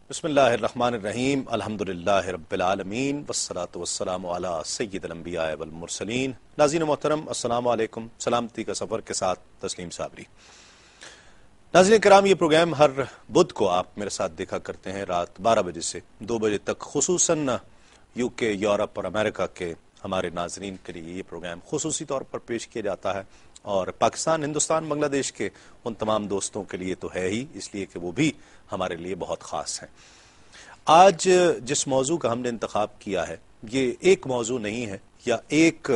بسم اللہ الرحمن الرحیم الحمدللہ رب العالمین والصلاة والسلام علی سید الانبیاء والمرسلین۔ ناظرین محترم السلام علیکم، سلامتی کا سفر کے ساتھ تسلیم صابری۔ ناظرین کرام، یہ پروگرام ہر بدھ کو آپ میرے ساتھ دیکھا کرتے ہیں رات 12 بجے سے 2 بجے تک، خصوصاً یو کے، یورپ اور امریکہ کے ہمارے ناظرین کے لیے یہ پروگرام خصوصی طور پر پیش کیا جاتا ہے، اور پاکستان، ہندوستان، بنگلہ دیش کے ان تمام دوستوں کے لیے تو ہے ہی، اس لیے کہ وہ بھی ہمارے لیے بہت خاص ہیں۔ آج جس موضوع کا ہم نے انتخاب کیا ہے، یہ ایک موضوع نہیں ہے یا ایک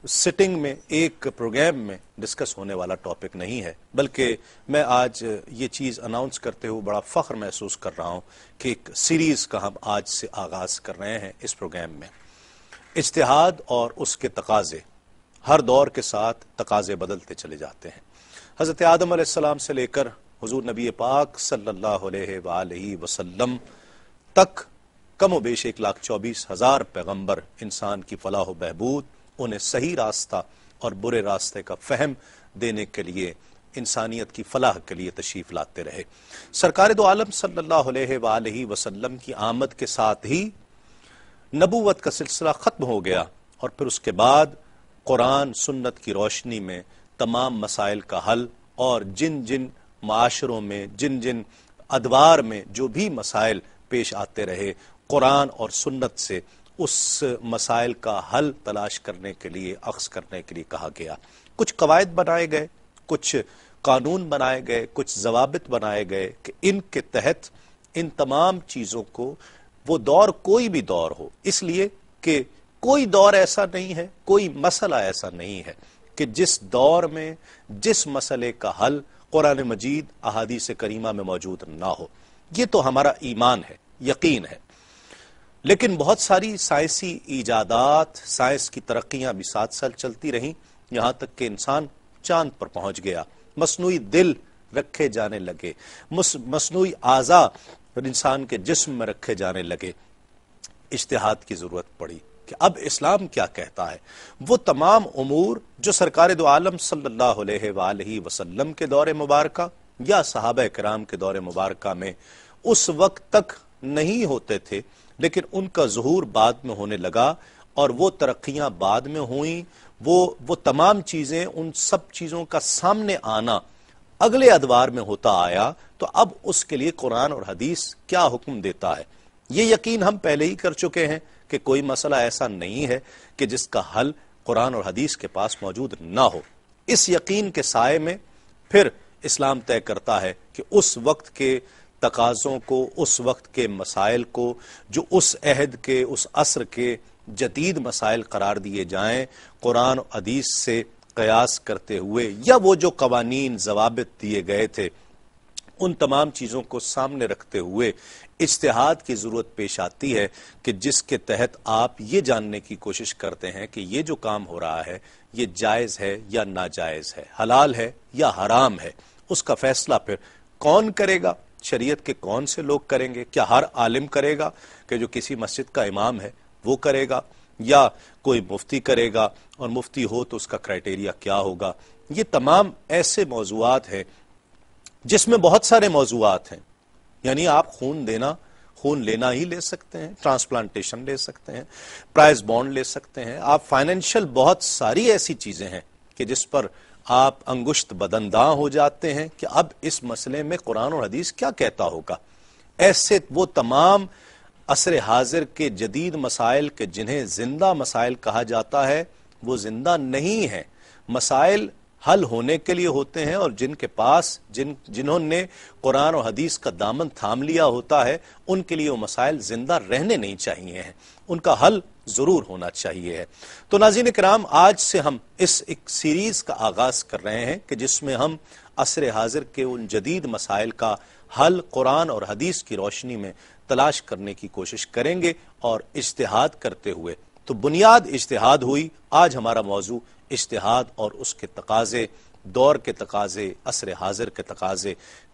سٹنگ میں، ایک پروگرام میں ڈسکس ہونے والا ٹاپک نہیں ہے، بلکہ میں آج یہ چیز اناؤنس کرتے ہوئے بڑا فخر محسوس کر رہا ہوں کہ ایک سیریز کا ہم آج سے آغاز کر رہے ہیں۔ اس پروگرام میں اجتہاد اور اس کے تقاضے، ہر دور کے ساتھ تقاضے بدلتے چلے جاتے ہیں۔ حضرت آدم علیہ السلام سے لے کر حضور نبی پاک صلی اللہ علیہ وآلہ وسلم تک کم و بیش 1,24,000 پیغمبر انسان کی فلاح و بہبود، انہیں صحیح راستہ اور برے راستے کا فہم دینے کے لیے، انسانیت کی فلاح کے لیے تشریف لاتے رہے۔ سرکار دو عالم صلی اللہ علیہ وآلہ وسلم کی آمد کے ساتھ ہی نبوت کا سلسلہ ختم ہو گیا، اور پھر اس کے بعد قرآن سنت کی روشنی میں تمام مسائل کا حل، اور جن جن معاشروں میں، جن جن ادوار میں جو بھی مسائل پیش آتے رہے، قرآن اور سنت سے اس مسائل کا حل تلاش کرنے کے لیے، اخذ کرنے کے لیے کہا گیا۔ کچھ قواعد بنائے گئے، کچھ قانون بنائے گئے، کچھ ضوابط بنائے گئے کہ ان کے تحت ان تمام چیزوں کو، وہ دور کوئی بھی دور ہو، اس لیے کہ کوئی دور ایسا نہیں ہے، کوئی مسئلہ ایسا نہیں ہے کہ جس دور میں جس مسئلے کا حل قرآن مجید، احادیث کریمہ میں موجود نہ ہو۔ یہ تو ہمارا ایمان ہے، یقین ہے۔ لیکن بہت ساری سائنسی ایجادات، سائنس کی ترقیاں بھی ساتھ ساتھ چلتی رہیں، یہاں تک کہ انسان چاند پر پہنچ گیا، مصنوعی دل رکھے جانے لگے، مصنوعی اعضاء انسان کے جسم میں رکھے جانے لگے۔ اجتہاد کی ضرورت پڑی کہ اب اسلام کیا کہتا ہے۔ وہ تمام امور جو سرکار دو عالم صلی اللہ علیہ وآلہ وسلم کے دور مبارکہ یا صحابہ کرام کے دور مبارکہ میں اس وقت تک نہیں ہوتے تھے، لیکن ان کا ظہور بعد میں ہونے لگا، اور وہ ترقیاں بعد میں ہوئیں، وہ تمام چیزیں، ان سب چیزوں کا سامنے آنا اگلے ادوار میں ہوتا آیا، تو اب اس کے لیے قرآن اور حدیث کیا حکم دیتا ہے۔ یہ یقین ہم پہلے ہی کر چکے ہیں کہ کوئی مسئلہ ایسا نہیں ہے کہ جس کا حل قرآن اور حدیث کے پاس موجود نہ ہو۔ اس یقین کے سائے میں پھر اسلام طے کرتا ہے کہ اس وقت کے تقاضوں کو، اس وقت کے مسائل کو، جو اس عہد کے، اس عصر کے جدید مسائل قرار دیے جائیں، قرآن و حدیث سے قیاس کرتے ہوئے، یا وہ جو قوانین، ضوابط دیے گئے تھے، ان تمام چیزوں کو سامنے رکھتے ہوئے اجتہاد کی ضرورت پیش آتی ہے کہ جس کے تحت آپ یہ جاننے کی کوشش کرتے ہیں کہ یہ جو کام ہو رہا ہے یہ جائز ہے یا ناجائز ہے، حلال ہے یا حرام ہے۔ اس کا فیصلہ پھر کون کرے گا؟ شریعت کے کون سے لوگ کریں گے؟ کیا ہر عالم کرے گا کہ جو کسی مسجد کا امام ہے وہ کرے گا، یا کوئی مفتی کرے گا، اور مفتی ہو تو اس کا کرائٹیریا کیا ہوگا؟ یہ تمام ایسے موضوعات ہیں جس میں بہت سارے موضوعات ہیں، یعنی آپ خون لینا ہی لے سکتے ہیں، ٹرانسپلانٹیشن لے سکتے ہیں، پرائز بانڈ لے سکتے ہیں، آپ فائنینشل بہت ساری ایسی چیزیں ہیں کہ جس پر آپ انگشت بدنداں ہو جاتے ہیں کہ اب اس مسئلے میں قرآن اور حدیث کیا کہتا ہوگا۔ ایسے وہ تمام عصر حاضر کے جدید مسائل کے جنہیں زندہ مسائل کہا جاتا ہے، وہ زندہ نہیں ہیں، مسائل حل ہونے کے لیے ہوتے ہیں، اور جن کے پاس جنہوں نے قرآن و حدیث کا دامن تھام لیا ہوتا ہے، ان کے لیے وہ مسائل زندہ رہنے نہیں چاہیے ہیں، ان کا حل ضرور ہونا چاہیے ہے۔ تو ناظرین کرام، آج سے ہم اس ایک سیریز کا آغاز کر رہے ہیں کہ جس میں ہم عصر حاضر کے ان جدید مسائل کا حل قرآن اور حدیث کی روشنی میں تلاش کرنے کی کوشش کریں گے، اور اجتہاد کرتے ہوئے۔ تو بنیاد اجتہاد ہوئی۔ آج ہمارا موضوع اجتہاد اور اس کے تقاضے، دور کے تقاضے، عصر حاضر کے تقاضے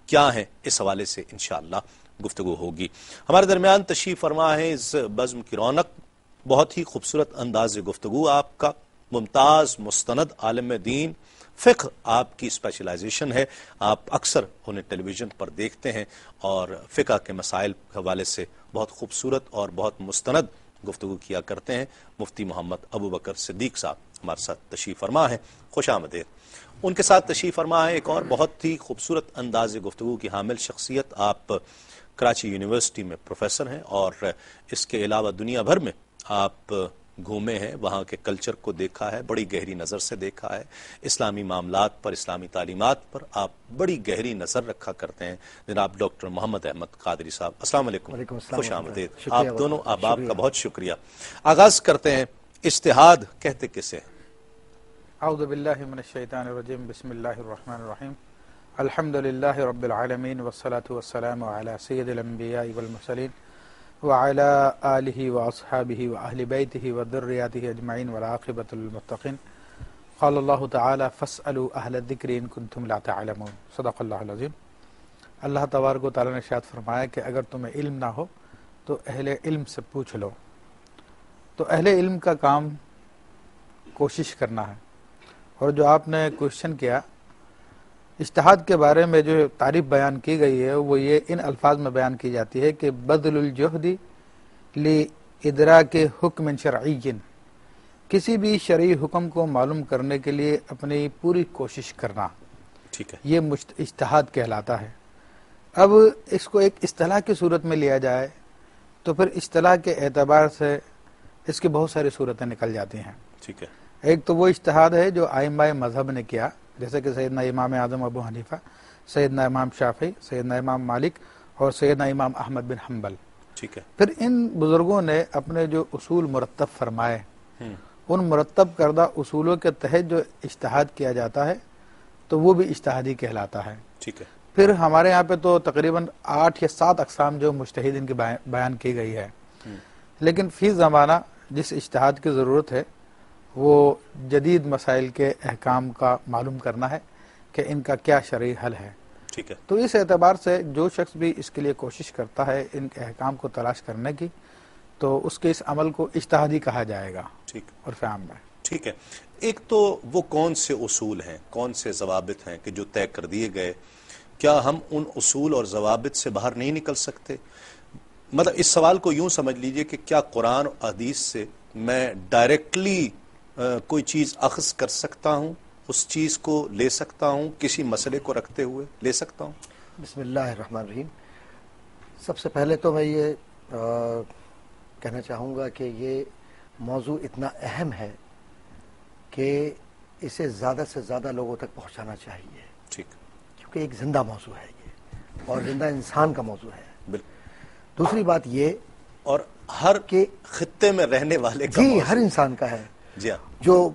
کیا ہیں، اس حوالے سے انشاءاللہ گفتگو ہوگی۔ ہمارے درمیان تشریف فرما ہے اس بزم کی رونق، بہت ہی خوبصورت انداز گفتگو آپ کا، ممتاز مستند عالم دین فقہ آپ کی اسپیشلائزیشن ہے، آپ اکثر انہیں ٹیلی ویژن پر دیکھتے ہیں اور فقہ کے مسائل کے حوالے سے بہت خوبصورت اور بہت مستند گفتگو کیا کرتے ہیں۔ مفتی محمد ابوبکر صدیق صاحب ہمارے ساتھ تشریف فرما ہیں، خوش آمدید۔ ان کے ساتھ تشریف فرما ہے ایک اور بہت ہی خوبصورت انداز گفتگو کی حامل شخصیت، آپ کراچی یونیورسٹی میں پروفیسر ہیں اور اس کے علاوہ دنیا بھر میں آپ گھومے ہیں، وہاں کے کلچر کو دیکھا ہے، بڑی گہری نظر سے دیکھا ہے، اسلامی معاملات پر، اسلامی تعلیمات پر آپ بڑی گہری نظر رکھا کرتے ہیں۔ جناب ڈاکٹر محمد احمد قادری صاحب، السلام علیکم، خوش آمدید۔ آپ دونوں احباب کا بہت شکریہ۔ آغاز کرتے ہیں، اجتہاد کہتے کسے؟ اعوذ باللہ من الشیطان الرجیم، بسم اللہ الرحمن الرحیم، الحمد للہ رب العالمین والصلاة والسلام علی سید الانبیاء والمرسلین وعلی آلہ واصحابہ واہل بیتہ وذریاتہ اجمعین والعاقبۃ للمتقین۔ قال اللہ تعالی فاسألوا اہل الذکر ان کنتم لا تعلمون، صدق اللہ العظیم۔ اللہ تبارک و تعالی نے ارشاد فرمایا کہ اگر تمہیں علم نہ ہو تو اہل علم سے پوچھ لو۔ تو اہل علم کا کام کوشش کرنا ہے، اور جو آپ نے کوشچن کیا اجتہاد کے بارے میں جو تعریف بیان کی گئی ہے وہ یہ ان الفاظ میں بیان کی جاتی ہے کہ بذل الجہد لادراک حکم شرعی، کسی بھی شرعی حکم کو معلوم کرنے کے لیے اپنی پوری کوشش کرنا، ٹھیک ہے، یہ اجتہاد کہلاتا ہے۔ اب اس کو ایک اصطلاح کی صورت میں لیا جائے تو پھر اصطلاح کے اعتبار سے اس کی بہت ساری صورتیں نکل جاتی ہیں۔ ٹھیک ہے، ایک تو وہ اجتہاد ہے جو ائمہ مذہب نے کیا، جیسے کہ سیدنا امام اعظم ابو حنیفہ، سیدنا امام شافعی، سیدنا امام مالک اور سیدنا امام احمد بن حنبل۔ ٹھیک ہے، پھر ان بزرگوں نے اپنے جو اصول مرتب فرمائے، ان مرتب کردہ اصولوں کے تحت جو اجتہاد کیا جاتا ہے تو وہ بھی اجتہادی کہلاتا ہے۔ ٹھیک ہے، پھر ہمارے یہاں پہ تو تقریباً 8 یا 7 اقسام جو مجتہدین کی بیان کی گئی ہے، لیکن فی زمانہ جس اجتہاد کی ضرورت ہے وہ جدید مسائل کے احکام کا معلوم کرنا ہے کہ ان کا کیا شرعی حل ہے۔ ٹھیک ہے، تو اس اعتبار سے جو شخص بھی اس کے لیے کوشش کرتا ہے ان کے احکام کو تلاش کرنے کی، تو اس کے اس عمل کو اجتہادی کہا جائے گا ٹھیک، اور فہم میں۔ ٹھیک ہے۔ ایک تو وہ کون سے اصول ہیں، کون سے ضوابط ہیں کہ جو طے کر دیے گئے، کیا ہم ان اصول اور ضوابط سے باہر نہیں نکل سکتے؟ مطلب اس سوال کو یوں سمجھ لیجئے کہ کیا قرآن اور حدیث سے میں ڈائریکٹلی کوئی چیز اخذ کر سکتا ہوں، اس چیز کو لے سکتا ہوں، کسی مسئلے کو رکھتے ہوئے لے سکتا ہوں؟ بسم اللہ الرحمن الرحیم۔ سب سے پہلے تو میں یہ کہنا چاہوں گا کہ یہ موضوع اتنا اہم ہے کہ اسے زیادہ سے زیادہ لوگوں تک پہنچانا چاہیے، ٹھیک، کیونکہ ایک زندہ موضوع ہے یہ، اور زندہ انسان کا موضوع ہے۔ بالکل، دوسری بات یہ اور ہر کہ خطے میں رہنے والے کا جی موضوع۔ ہر انسان کا ہے، جی ہاں، جو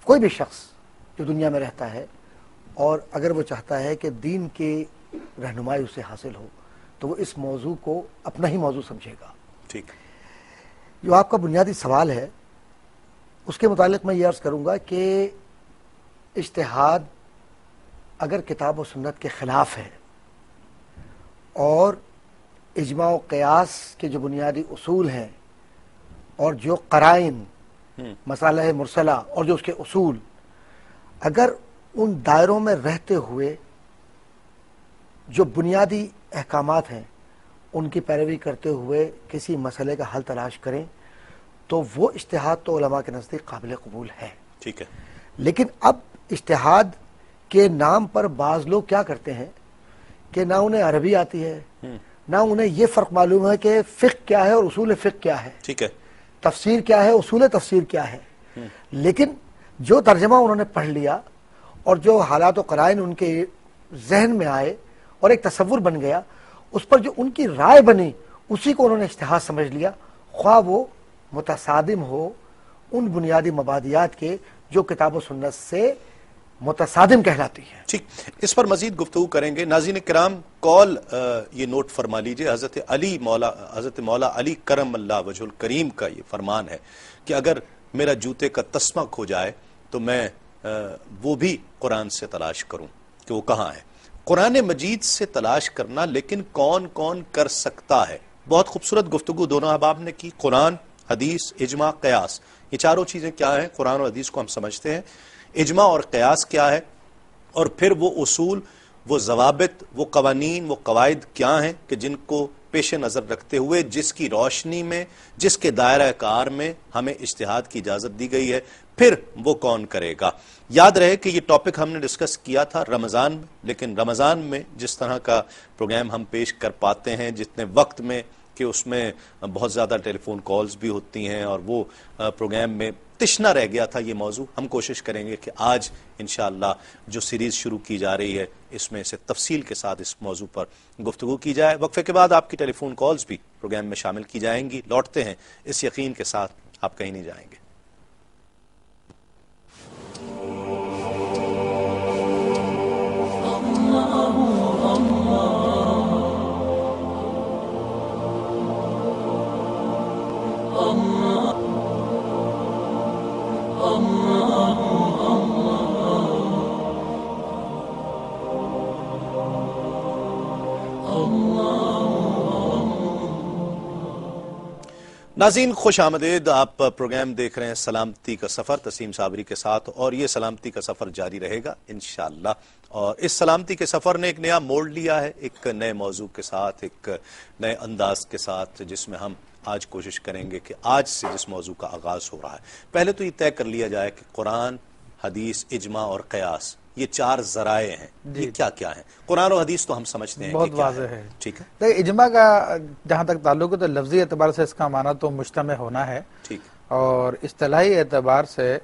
کوئی بھی شخص جو دنیا میں رہتا ہے اور اگر وہ چاہتا ہے کہ دین کی رہنمائی اسے حاصل ہو تو وہ اس موضوع کو اپنا ہی موضوع سمجھے گا۔ ٹھیک، جو آپ کا بنیادی سوال ہے اس کے متعلق میں یہ عرض کروں گا کہ اجتہاد اگر کتاب و سنت کے خلاف ہے اور اجماع و قیاس کے جو بنیادی اصول ہیں اور جو قرائن، مسالہ مرسلہ اور جو اس کے اصول، اگر ان دائروں میں رہتے ہوئے جو بنیادی احکامات ہیں ان کی پیروی کرتے ہوئے کسی مسئلے کا حل تلاش کریں تو وہ اجتہاد تو علماء کے نزدیک قابل قبول ہے۔ ٹھیک ہے، لیکن اب اجتہاد کے نام پر بعض لوگ کیا کرتے ہیں کہ نہ انہیں عربی آتی ہے، نہ انہیں یہ فرق معلوم ہے کہ فقہ کیا ہے اور اصول فقہ کیا ہے، ٹھیک ہے، تفسیر کیا ہے، اصول تفسیر کیا ہے، لیکن جو ترجمہ انہوں نے پڑھ لیا اور جو حالات و قرائن ان کے ذہن میں آئے اور ایک تصور بن گیا، اس پر جو ان کی رائے بنی اسی کو انہوں نے اجتہاد سمجھ لیا، خواہ وہ متصادم ہو ان بنیادی مبادیات کے جو کتاب و سنت سے متصادم کہلاتی ہے۔ ٹھیک، اس پر مزید گفتگو کریں گے۔ ناظرین کرام، قول یہ نوٹ فرما لیجئے، حضرت مولا علی کرم اللہ وجہ الکریم کا یہ فرمان ہے کہ اگر میرا جوتے کا تسمہ کھو جائے تو میں وہ بھی قرآن سے تلاش کروں کہ وہ کہاں ہے۔ قرآن مجید سے تلاش کرنا، لیکن کون کون کر سکتا ہے؟ بہت خوبصورت گفتگو دونوں احباب نے کی۔ قرآن، حدیث، اجماع، قیاس، یہ چاروں چیزیں کیا ہیں؟ قرآن اور حدیث کو ہم سمجھتے ہیں، اجماع اور قیاس کیا ہے، اور پھر وہ اصول، وہ ضوابط، وہ قوانین، وہ قواعد کیا ہیں کہ جن کو پیش نظر رکھتے ہوئے، جس کی روشنی میں، جس کے دائرہ کار میں ہمیں اجتہاد کی اجازت دی گئی ہے، پھر وہ کون کرے گا۔ یاد رہے کہ یہ ٹاپک ہم نے ڈسکس کیا تھا رمضان میں، لیکن رمضان میں جس طرح کا پروگرام ہم پیش کر پاتے ہیں جتنے وقت میں، کہ اس میں بہت زیادہ ٹیلی فون کالز بھی ہوتی ہیں، اور وہ پروگرام میں تشنا رہ گیا تھا یہ موضوع۔ ہم کوشش کریں گے کہ آج انشاءاللہ جو سیریز شروع کی جا رہی ہے اس میں سے تفصیل کے ساتھ اس موضوع پر گفتگو کی جائے۔ وقفے کے بعد آپ کی ٹیلی فون کالز بھی پروگرام میں شامل کی جائیں گی۔ لوٹتے ہیں اس یقین کے ساتھ آپ کہیں نہیں جائیں گے۔ ناظرین خوش آمدید، آپ پروگرام دیکھ رہے ہیں سلامتی کا سفر تسلیم صابری کے ساتھ، اور یہ سلامتی کا سفر جاری رہے گا انشاءاللہ۔ اور اس سلامتی کے سفر نے ایک نیا موڑ لیا ہے، ایک نئے موضوع کے ساتھ، ایک نئے انداز کے ساتھ، جس میں ہم آج کوشش کریں گے کہ آج سے جس موضوع کا آغاز ہو رہا ہے، پہلے تو یہ طے کر لیا جائے کہ قرآن، حدیث، اجماع اور قیاس، یہ چار ذرائع ہیں، یہ کیا کیا ہیں؟ قرآن و حدیث تو ہم سمجھتے ہیں بہت کہ کیا واضح ہے۔ ٹھیک ہے، دیکھیں اجماع کا جہاں تک تعلق ہے تو لفظی اعتبار سے اس کا معنی تو مجتمع ہونا ہے، ٹھیک، اور اصطلاحی اعتبار سے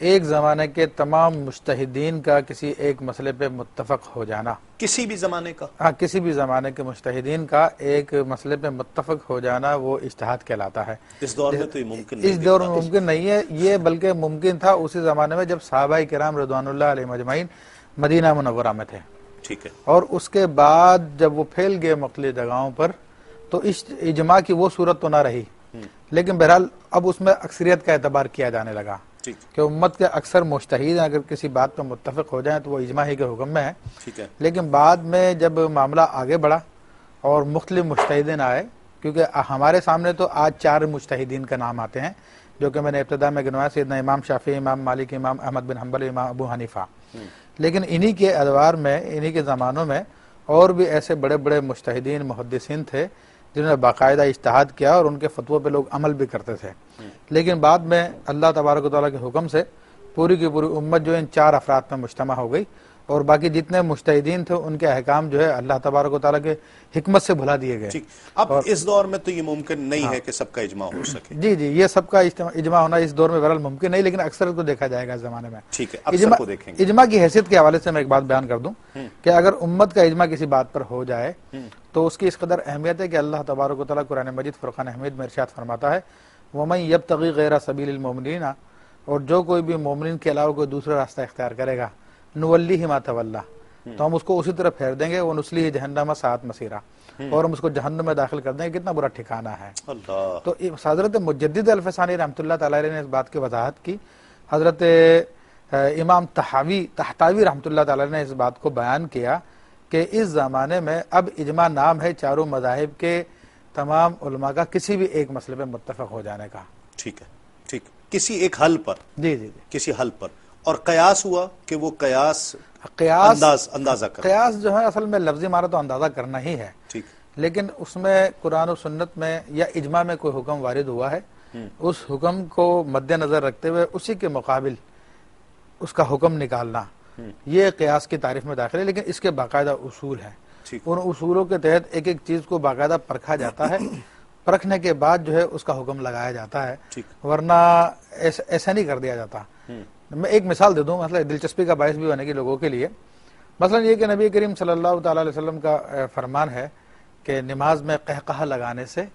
ایک زمانے کے تمام مجتہدین کا کسی ایک مسئلے پہ متفق ہو جانا، کسی بھی زمانے کا، ہاں کسی بھی زمانے کے مجتہدین کا ایک مسئلے پہ متفق ہو جانا وہ اجتہاد کہلاتا ہے۔ اس دور میں تو یہ ممکن نہیں، اس دور میں ممکن نہیں ہے یہ، بلکہ ممکن تھا اسی زمانے میں جب صحابہ کرام رضوان اللہ علیہم اجمعین مدینہ منورہ میں تھے، ٹھیک ہے، اور اس کے بعد جب وہ پھیل گئے مختلف جگہوں پر تو اس اجماع کی وہ صورت تو نہ رہی، لیکن بہرحال اب اس میں اکثریت کا اعتبار کیا جانے لگا ٹھیک، کہ امت کے اکثر مجتہد اگر کسی بات پر متفق ہو جائیں تو وہ اجماع ہی کے حکم میں ہے۔ ٹھیک ہے، لیکن بعد میں جب معاملہ آگے بڑھا اور مختلف مجتہدین آئے، کیونکہ ہمارے سامنے تو آج 4 مجتہدین کا نام آتے ہیں جو کہ میں نے ابتدا میں گنوایا، سیدنا امام شافعی، امام مالک، امام احمد بن حنبل، امام ابو حنیفہ، لیکن انہی کے ادوار میں، انہی کے زمانوں میں اور بھی ایسے بڑے بڑے مجتہدین محدثین تھے جنہوں نے باقاعدہ اجتہاد کیا اور ان کے فتووں پہ لوگ عمل بھی کرتے تھے، لیکن بعد میں اللہ تبارک و تعالیٰ کے حکم سے پوری کی پوری امت جو ان 4 افراد میں مجتمع ہو گئی، اور باقی جتنے مجتہدین تھے ان کے احکام جو ہے اللہ تبارک و تعالیٰ کے حکمت سے بھلا دیے گئے۔ ٹھیک، اب اس دور میں تو یہ ممکن نہیں ہے کہ سب کا اجماع ہو سکے، جی جی، یہ سب کا اجماع ہونا اس دور میں بہرحال ممکن نہیں، لیکن اکثر کو دیکھا جائے گا اس زمانے میں۔ ٹھیک ہے، اکثر کو دیکھیں گے۔ اجماع کی حیثیت کے حوالے سے میں ایک بات بیان کر دوں کہ اگر امت کا اجماع کسی بات پر ہو جائے تو اس کی اس قدر اہمیت ہے کہ اللہ تبارک و تعالیٰ قرآن مجید فرقان حمید میں ارشاد فرماتا ہے، وَمَن يَبْتَغِي غَيْرَ سَبِيلِ الْمُؤْمِنِينَ، اور جو کوئی بھی مومنین کے علاوہ کوئی دوسرا راستہ اختیار کرے گا، نُوَلِّهِ مَا تَوَلَّى، تو ہم اس کو اسی طرح پھیر دیں گے، وَنُصْلِهِ جَهَنَّمَ سَاءَتْ مَصِيرًا، اور ہم اس کو جہنم میں داخل کر دیں گے، کتنا برا ٹھکانہ ہے۔ اللہ، تو حضرت مجدد الفسانی رحمۃ اللہ تعالی علیہ نے اس بات کی وضاحت کی، حضرت امام تحتاوی رحمۃ اللہ تعالی نے اس بات کو بیان کیا کہ اس زمانے میں اب اجماع نام ہے چاروں مذاہب کے تمام علماء کا کسی بھی ایک مسئلے پہ متفق ہو جانے کا۔ ٹھیک ہے، ٹھیک، کسی ایک حل پر، جی جی جی، کسی حل پر، اور قیاس ہوا کہ وہ قیاس اندازہ کر، قیاس جو ہے اصل میں لفظی معنی تو اندازہ کرنا ہی ہے، ٹھیک، لیکن اس میں قرآن و سنت میں یا اجماع میں کوئی حکم وارد ہوا ہے، اس حکم کو مد نظر رکھتے ہوئے اسی کے مقابل اس کا حکم نکالنا، یہ قیاس کی تعریف میں داخل ہے، لیکن اس کے باقاعدہ اصول ہیں، ان اصولوں کے تحت ایک ایک چیز کو باقاعدہ پرکھا جاتا ہے، پرکھنے کے بعد جو ہے اس کا حکم لگایا جاتا ہے، ورنہ ایسا نہیں کر دیا جاتا۔ میں ایک مثال دے دوں، مثلا دلچسپی کا باعث بھی ہونے کی لوگوں کے لیے، مثلا یہ کہ نبی کریم صلی اللہ تعالی علیہ وسلم کا فرمان ہے کہ نماز میں قہقہہ لگانے سے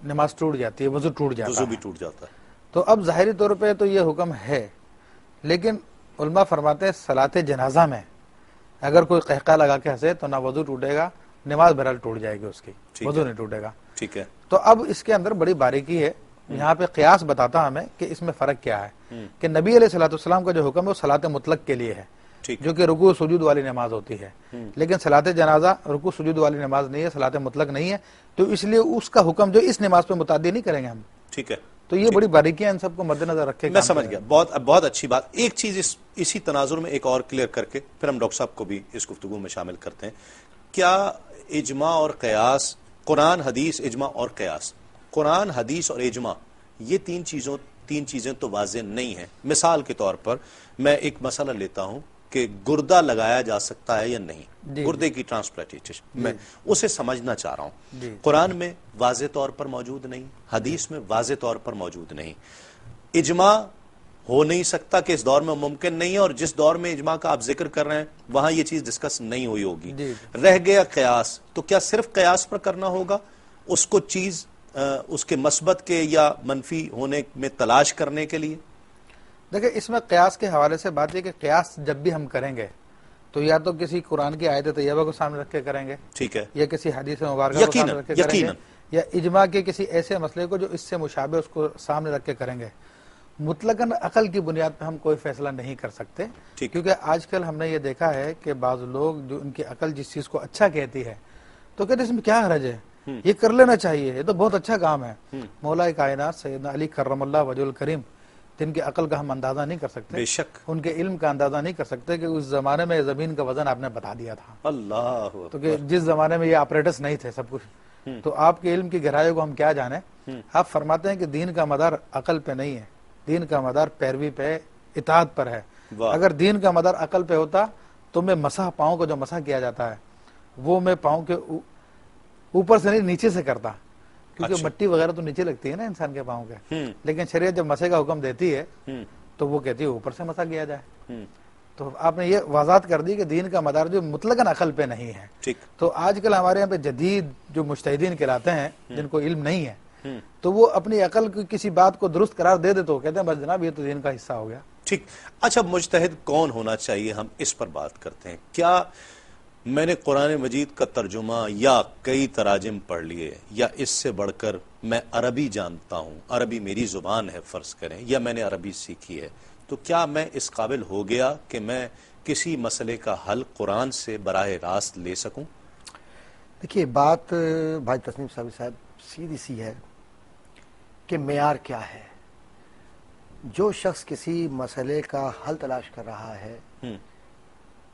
نماز ٹوٹ جاتی ہے، وضو ٹوٹ جاتا ہے، وضو بھی ٹوٹ جاتا ہے۔ تو اب ظاہری طور پہ تو یہ حکم ہے، لیکن علماء فرماتے ہیں صلاۃ جنازہ میں اگر کوئی قہقہ لگا کے ہنسے تو نہ وضو ٹوٹے گا، نماز بہرحال ٹوٹ جائے گی اس کی، وضو نہیں ٹوٹے گا۔ ٹھیک ہے، تو اب اس کے اندر بڑی باریکی ہے، یہاں پہ قیاس بتاتا ہمیں کہ اس میں فرق کیا ہے، کہ نبی علیہ الصلوۃ والسلام کا جو حکم ہے وہ صلاۃ مطلق کے لیے ہے، جو کہ رکوع سجود والی نماز ہوتی ہے، لیکن صلاۃ جنازہ رکوع سجود والی نماز نہیں ہے، صلاۃ مطلق نہیں ہے، تو اس لیے اس کا حکم جو اس نماز پہ متعدی نہیں کریں گے ہم۔ ٹھیک ہے، تو یہ بڑی باریکیاں ان سب کو مد نظر رکھے میں سمجھ گیا. بہت اچھی بات. ایک چیز اسی تناظر میں ایک اور کلیئر کر کے پھر ہم ڈاکٹر صاحب کو بھی اس گفتگو میں شامل کرتے ہیں. کیا اجماع اور قیاس، قرآن حدیث اجماع اور قیاس، قرآن حدیث اور اجماع، یہ تین چیزیں تو واضح نہیں ہیں. مثال کے طور پر میں ایک مسئلہ لیتا ہوں کہ گردہ لگایا جا سکتا ہے یا نہیں، گردے کی ٹرانسپلانٹیشن، میں اسے سمجھنا چاہ رہا ہوں. قرآن میں واضح طور پر موجود نہیں، حدیث میں واضح طور پر موجود نہیں. اجماع ہو نہیں سکتا کہ اس دور میں ممکن نہیں ہے، اور جس دور میں اجماع کا آپ ذکر کر رہے ہیں وہاں یہ چیز ڈسکس نہیں ہوئی ہوگی. رہ گیا قیاس، تو کیا صرف قیاس پر کرنا ہوگا؟ اس کو چیز اس کے مثبت کے یا منفی ہونے میں تلاش کرنے کے لیے؟ دیکھیں، اس میں قیاس کے حوالے سے بات ہے کہ قیاس جب بھی ہم کریں گے تو یا تو کسی قرآن کی آیت طیبہ کو سامنے رکھ کے کریں گے، ٹھیک ہے، یا کسی حدیث مبارکہ کو سامنے رکھ کے کریں گے، یا اجماع کے کسی ایسے مسئلے کو جو اس سے مشابہ اس کو سامنے رکھ کے کریں گے. مطلقاً عقل کی بنیاد پہ ہم کوئی فیصلہ نہیں کر سکتے، کیونکہ آج کل ہم نے یہ دیکھا ہے کہ بعض لوگ جو ان کی عقل جس چیز کو اچھا کہتی ہے تو کہتے ہیں اس میں کیا حرج ہے، یہ کر لینا چاہیے، یہ تو بہت اچھا کام ہے. مولا کائنات سیدنا علی کرم اللہ وجہ الکریم، جن کی عقل کا ہم اندازہ نہیں کر سکتے، بے شک ان کے علم کا اندازہ نہیں کر سکتے کہ اس زمانے میں زمین کا وزن آپ نے بتا دیا تھا. اللہ، تو کہ جس زمانے میں یہ آپریٹرز نہیں تھے سب کچھ، تو آپ کے علم کی گہرائی کو ہم کیا جانیں. آپ فرماتے ہیں کہ دین کا مدار عقل پہ نہیں ہے، دین کا مدار پیروی پہ، اطاعت پر ہے. اگر دین کا مدار عقل پہ ہوتا تو میں مسح، پاؤں کو جو مسح کیا جاتا ہے وہ میں پاؤں کے اوپر سے نہیں نیچے سے کرتا، کیونکہ مٹی وغیرہ تو نیچے لگتی ہے نا انسان کے پاؤں کے. لیکن شریعت جب مسح کا حکم دیتی ہے تو وہ کہتی ہے اوپر سے مسح کیا جائے. تو آپ نے یہ وضاحت کر دی کہ دین کا مدار جو مطلقاً عقل پہ نہیں ہے. تو آج کل ہمارے یہاں پہ جدید جو مجتہدین کہلاتے ہیں جن کو علم نہیں ہے، تو وہ اپنی عقل کی کسی بات کو درست قرار دے دے تو کہتے ہیں بس جناب یہ تو دین کا حصہ ہو گیا. ٹھیک. اچھا، مجتہد کون ہونا چاہیے، ہم اس پر بات کرتے ہیں. کیا میں نے قرآن مجید کا ترجمہ یا کئی تراجم پڑھ لیے، یا اس سے بڑھ کر میں عربی جانتا ہوں، عربی میری زبان ہے فرض کریں، یا میں نے عربی سیکھی ہے، تو کیا میں اس قابل ہو گیا کہ میں کسی مسئلے کا حل قرآن سے براہ راست لے سکوں؟ دیکھیے، بات بھائی تسلیم صاحب سیدھی سی ہے کہ معیار کیا ہے. جو شخص کسی مسئلے کا حل تلاش کر رہا ہے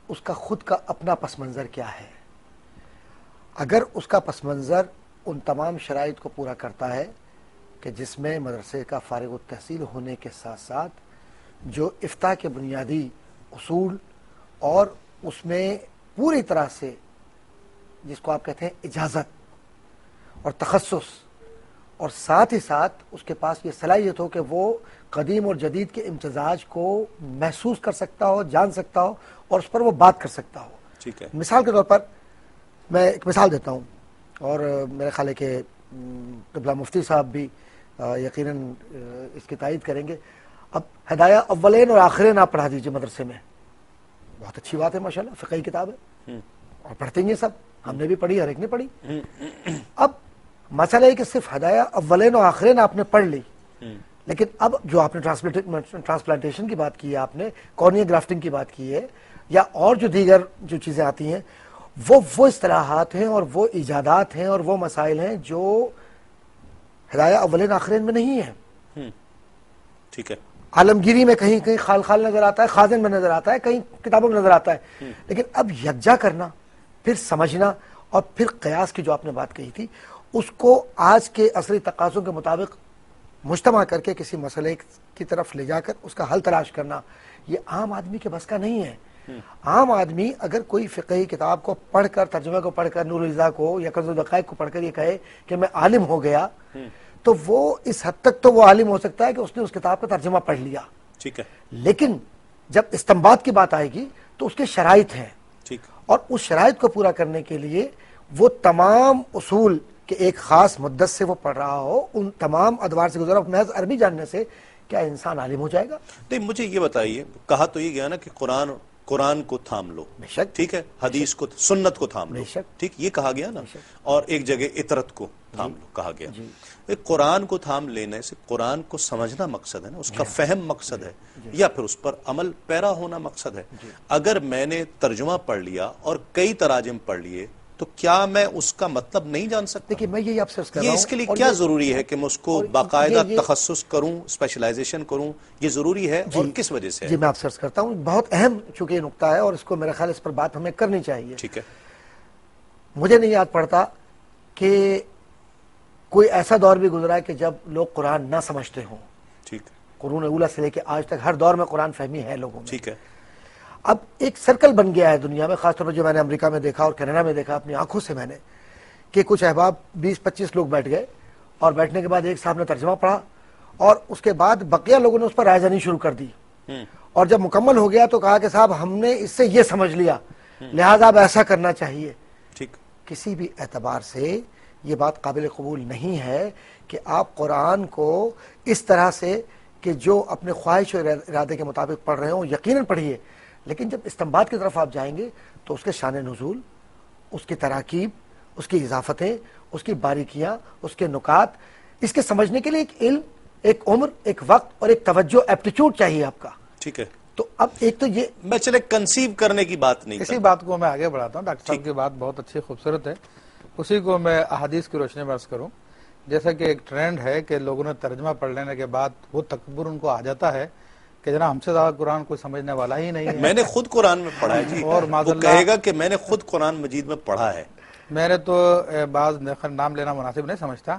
اس کا خود کا اپنا پس منظر کیا ہے. اگر اس کا پس منظر ان تمام شرائط کو پورا کرتا ہے کہ جس میں مدرسے کا فارغ التحصیل ہونے کے ساتھ ساتھ جو افتاء کے بنیادی اصول اور اس میں پوری طرح سے جس کو آپ کہتے ہیں اجازت اور تخصص، اور ساتھ ہی ساتھ اس کے پاس یہ صلاحیت ہو کہ وہ قدیم اور جدید کے امتزاج کو محسوس کر سکتا ہو، جان سکتا ہو اور اس پر وہ بات کر سکتا ہو. ٹھیک ہے. مثال کے طور پر میں ایک مثال دیتا ہوں، اور میرے خیال ہے کہ قبلہ مفتی صاحب بھی یقیناً اس کی تائید کریں گے. اب ہدایہ اولین اور آخرین آپ پڑھا دیجیے مدرسے میں، بہت اچھی بات ہے ماشاءاللہ، فقہی کتاب ہے اور پڑھتے ہیں سب، ہم نے بھی پڑھی، ہر ایک نے پڑھی. اب مسئلہ ہے کہ صرف ہدایہ اولین اور آخرین آپ نے پڑھ لی، لیکن اب جو آپ نے ٹرانسپلانٹیشن کی بات کی ہے، آپ نے کورنیا گرافٹنگ کی بات کی ہے، یا اور جو دیگر جو چیزیں آتی ہیں، وہ اصطلاحات ہیں اور وہ ایجادات ہیں اور وہ مسائل ہیں جو ہدایہ اولین آخرین میں نہیں ہیں. ٹھیک ہے. عالمگیری میں کہیں کہیں خال نظر آتا ہے، خازن میں نظر آتا ہے، کہیں کتابوں میں نظر آتا ہے. لیکن اب یکجا کرنا، پھر سمجھنا، اور پھر قیاس کی جو آپ نے بات کہی تھی اس کو آج کے عصری تقاضوں کے مطابق مجتمع کر کے کسی مسئلے کی طرف لے جا کر اس کا حل تلاش کرنا، یہ عام آدمی کے بس کا نہیں ہے. عام آدمی اگر کوئی فقہی کتاب کو پڑھ کر، ترجمے کو پڑھ کر، نور الرضا کو یا کنز الدقائق کو پڑھ کر یہ کہے کہ میں عالم ہو گیا، تو وہ اس حد تک تو وہ عالم ہو سکتا ہے کہ اس نے اس کتاب کا ترجمہ پڑھ لیا. ٹھیک ہے. لیکن جب استنباط کی بات آئے گی تو اس کے شرائط ہیں، اور اس شرائط کو پورا کرنے کے لیے وہ تمام اصول کہ ایک خاص مدت سے وہ پڑھ رہا ہو، ان تمام ادوار سے گزرا. محض عربی جاننے سے کیا انسان عالم ہو جائے گا؟ نہیں، مجھے یہ بتائیے، کہا تو یہ گیا نا کہ قرآن کو تھام لو، ٹھیک ہے، حدیث کو، سنت کو تھام لو، ٹھیک، یہ کہا گیا نا، اور ایک جگہ اطرت کو تھام لو کہا گیا. قرآن کو تھام لینے سے قرآن کو سمجھنا مقصد ہے نا، اس کا فہم مقصد ہے، یا پھر اس پر عمل پیرا ہونا مقصد ہے. اگر میں نے ترجمہ پڑھ لیا اور کئی تراجم پڑھ لیے تو کیا میں اس کا مطلب نہیں جان سکتا؟ دیکھیے میں یہی آپ سے عرض کر رہا یہ ہوں، اس کے لیے اور کیا یہ- ضروری ہے کہ میں اس کو اور باقاعدہ یہ- تخصص کروں، اسپیشلائزیشن کروں؟ یہ ضروری ہے اور کس وجہ سے جی میں آپ سے عرض کرتا ہوں، بہت اہم چونکہ یہ نقطہ ہے اور اس کو میرا خیال اس پر بات ہمیں کرنی چاہیے۔ ٹھیک ہے، مجھے نہیں یاد پڑتا کہ کوئی ایسا دور بھی گزرا ہے کہ جب لوگ قرآن نہ سمجھتے ہوں۔ ٹھیک ہے، قرون اولیٰ سے لے کے آج تک ہر دور میں قرآن فہمی ہے لوگوں میں۔ ٹھیک ہے، اب ایک سرکل بن گیا ہے دنیا میں، خاص طور پر جو میں نے امریکہ میں دیکھا اور کینیڈا میں دیکھا اپنی آنکھوں سے میں نے، کہ کچھ احباب 20-25 لوگ بیٹھ گئے اور بیٹھنے کے بعد ایک صاحب نے ترجمہ پڑھا اور اس کے بعد بقیہ لوگوں نے اس پر رائے دہانی شروع کر دی، اور جب مکمل ہو گیا تو کہا کہ صاحب ہم نے اس سے یہ سمجھ لیا، لہذا اب ایسا کرنا چاہیے۔ ٹھیک، کسی بھی اعتبار سے یہ بات قابل قبول نہیں ہے کہ آپ قرآن کو اس طرح سے کہ جو اپنے خواہش اور ارادے کے مطابق پڑھ رہے ہوں یقیناً پڑھیے، لیکن جب استنباط کی طرف آپ جائیں گے تو اس کے شان نزول، اس کی تراکیب، اس کی اضافتیں، اس کی باریکیاں، اس کے نکات، اس کے سمجھنے کے لیے ایک علم، ایک عمر، ایک وقت اور ایک توجہ، ایپٹیچیوڈ چاہیے آپ کا۔ ٹھیک ہے، تو اب ایک تو یہ میں چلے کنسیو کرنے کی بات نہیں اسی کرتا۔ بات کو میں آگے بڑھاتا ہوں، ڈاکٹر صاحب کی بات بہت اچھی خوبصورت ہے، اسی کو میں احادیث کی روشنی میں عرض کروں۔ جیسا کہ ایک ٹرینڈ ہے کہ لوگوں نے ترجمہ پڑھ لینے کے بعد وہ تکبر ان کو آ جاتا ہے کہ جناب ہم سے زیادہ قرآن کوئی سمجھنے والا ہی نہیں ہے۔ میں نے خود قرآن میں پڑھا ہے جی، اور وہ معذ اللہ کہے گا کہ میں نے خود قرآن مجید میں پڑھا ہے۔ میں نے تو بعض نام لینا مناسب نہیں سمجھتا،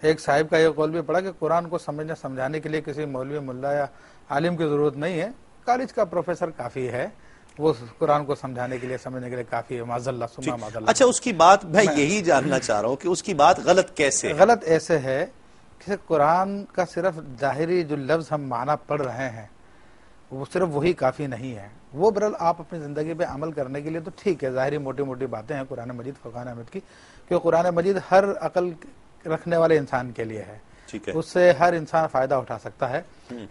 ایک صاحب کا یہ قول بھی پڑھا کہ قرآن کو سمجھنے سمجھانے کے لیے کسی مولوی ملا یا عالم کی ضرورت نہیں ہے، کالج کا پروفیسر کافی ہے، وہ قرآن کو سمجھانے کے لیے سمجھنے کے لیے کافی ہے، معاذ اللہ ثم معاذ اللہ۔ اچھا، اس کی بات میں یہی جاننا چاہ رہا ہوں کہ اس کی بات غلط کیسے ہے؟ غلط ایسے ہے کہ قرآن کا صرف ظاہری جو لفظ ہم معنی پڑھ رہے ہیں وہ صرف وہی کافی نہیں ہے، وہ برحال آپ اپنی زندگی پہ عمل کرنے کے لیے تو ٹھیک ہے، ظاہری موٹی موٹی باتیں ہیں قرآن مجید فرقان حمید کی، کہ قرآن مجید ہر عقل رکھنے والے انسان کے لیے ہے، ٹھیک ہے، اس سے ہر انسان فائدہ اٹھا سکتا ہے،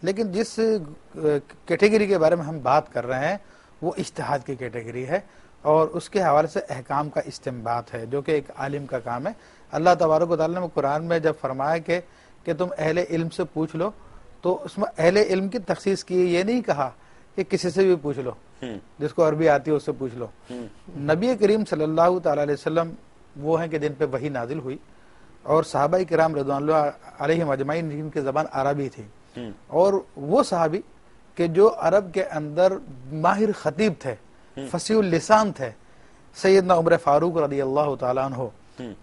لیکن جس کیٹیگری کے بارے میں ہم بات کر رہے ہیں وہ اجتہاد کی کیٹیگری ہے، اور اس کے حوالے سے احکام کا استنباط ہے جو کہ ایک عالم کا کام ہے۔ اللہ تبارک و تعالیٰ نے قرآن میں جب فرمایا کہ تم اہل علم سے پوچھ لو، تو اس میں اہل علم کی تخصیص کی، یہ نہیں کہا کہ کسی سے بھی پوچھ لو، جس کو عربی آتی ہے اس سے پوچھ لو۔ نبی کریم صلی اللہ تعالی علیہ وسلم وہ ہیں کہ جن پہ وحی نازل ہوئی، اور صحابہ کرام رضوان اللہ علیہم اجمعین جن کی زبان عربی تھی، اور وہ صحابی کہ جو عرب کے اندر ماہر خطیب تھے، فصیح اللسان تھے، سیدنا عمر فاروق رضی اللہ تعالیٰ عنہ۔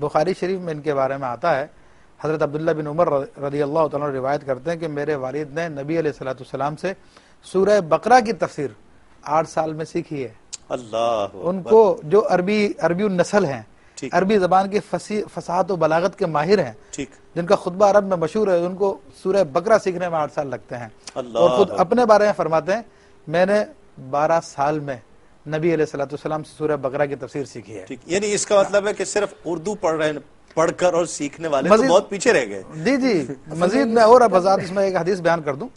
بخاری شریف میں ان کے بارے میں آتا ہے، حضرت عبداللہ بن عمر رضی اللہ تعالیٰ عنہ روایت کرتے ہیں کہ میرے والد نے نبی علیہ الصلوۃ والسلام سے سورہ بقرہ کی تفسیر 8 سال میں سیکھی ہے۔ اللہ ان کو جو عربی النسل ہیں، عربی زبان کی فصاحت و بلاغت کے ماہر ہیں، ٹھیک، جن کا خطبہ عرب میں مشہور ہے، ان کو سورہ بقرہ سیکھنے میں 8 سال لگتے ہیں، اللہ اور خود اپنے بارے میں فرماتے ہیں میں نے 12 سال میں نبی علیہ الصلوۃ والسلام سے سورہ بقرہ کی تفسیر سیکھی ہے۔ ٹھیک، یعنی اس کا مطلب ہے کہ صرف اردو پڑھ کر اور سیکھنے والے تو بہت پیچھے رہ گئے۔ جی مزید میں اور ابزاد اس میں ایک حدیث بیان کر دوں،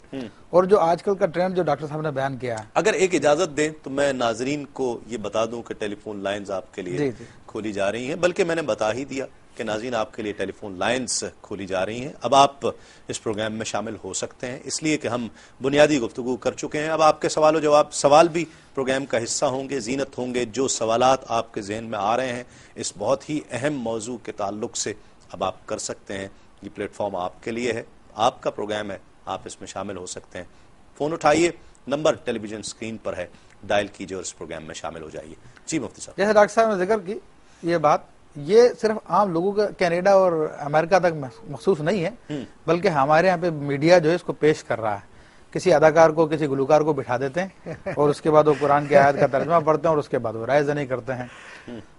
اور جو آج کل کا ٹرینڈ جو ڈاکٹر صاحب نے بیان کیا ہے، اگر ایک اجازت دیں تو میں ناظرین کو یہ بتا دوں کہ ٹیلی فون لائنز آپ کے لیے کھولی جا رہی ہیں، بلکہ میں نے بتا ہی دیا کہ ناظرین آپ کے لیے ٹیلی فون لائنز کھولی جا رہی ہیں۔ اب آپ اس پروگرام میں شامل ہو سکتے ہیں، اس لیے کہ ہم بنیادی گفتگو کر چکے ہیں۔ اب آپ کے سوال و جواب، سوال بھی پروگرام کا حصہ ہوں گے، زینت ہوں گے۔ جو سوالات آپ کے ذہن میں آ رہے ہیں اس بہت ہی اہم موضوع کے تعلق سے اب آپ کر سکتے ہیں۔ یہ پلیٹ فارم آپ کے لیے ہے، آپ کا پروگرام ہے، آپ اس میں شامل ہو سکتے ہیں۔ فون اٹھائیے، نمبر ٹیلی ویژن اسکرین پر ہے، ڈائل کیجئے اور اس پروگرام میں شامل ہو جائیے۔ جی مفتی صاحب، جیسے ڈاکٹر صاحب نے ذکر کی، یہ بات یہ صرف عام لوگوں کا کینیڈا اور امریکہ تک مخصوص نہیں ہے، بلکہ ہمارے یہاں پہ میڈیا جو ہے اس کو پیش کر رہا ہے۔ کسی اداکار کو، کسی گلوکار کو بٹھا دیتے ہیں اور اس کے بعد وہ قرآن کی آیت کا ترجمہ پڑھتے ہیں اور اس کے بعد وہ رائے زنی کرتے ہیں۔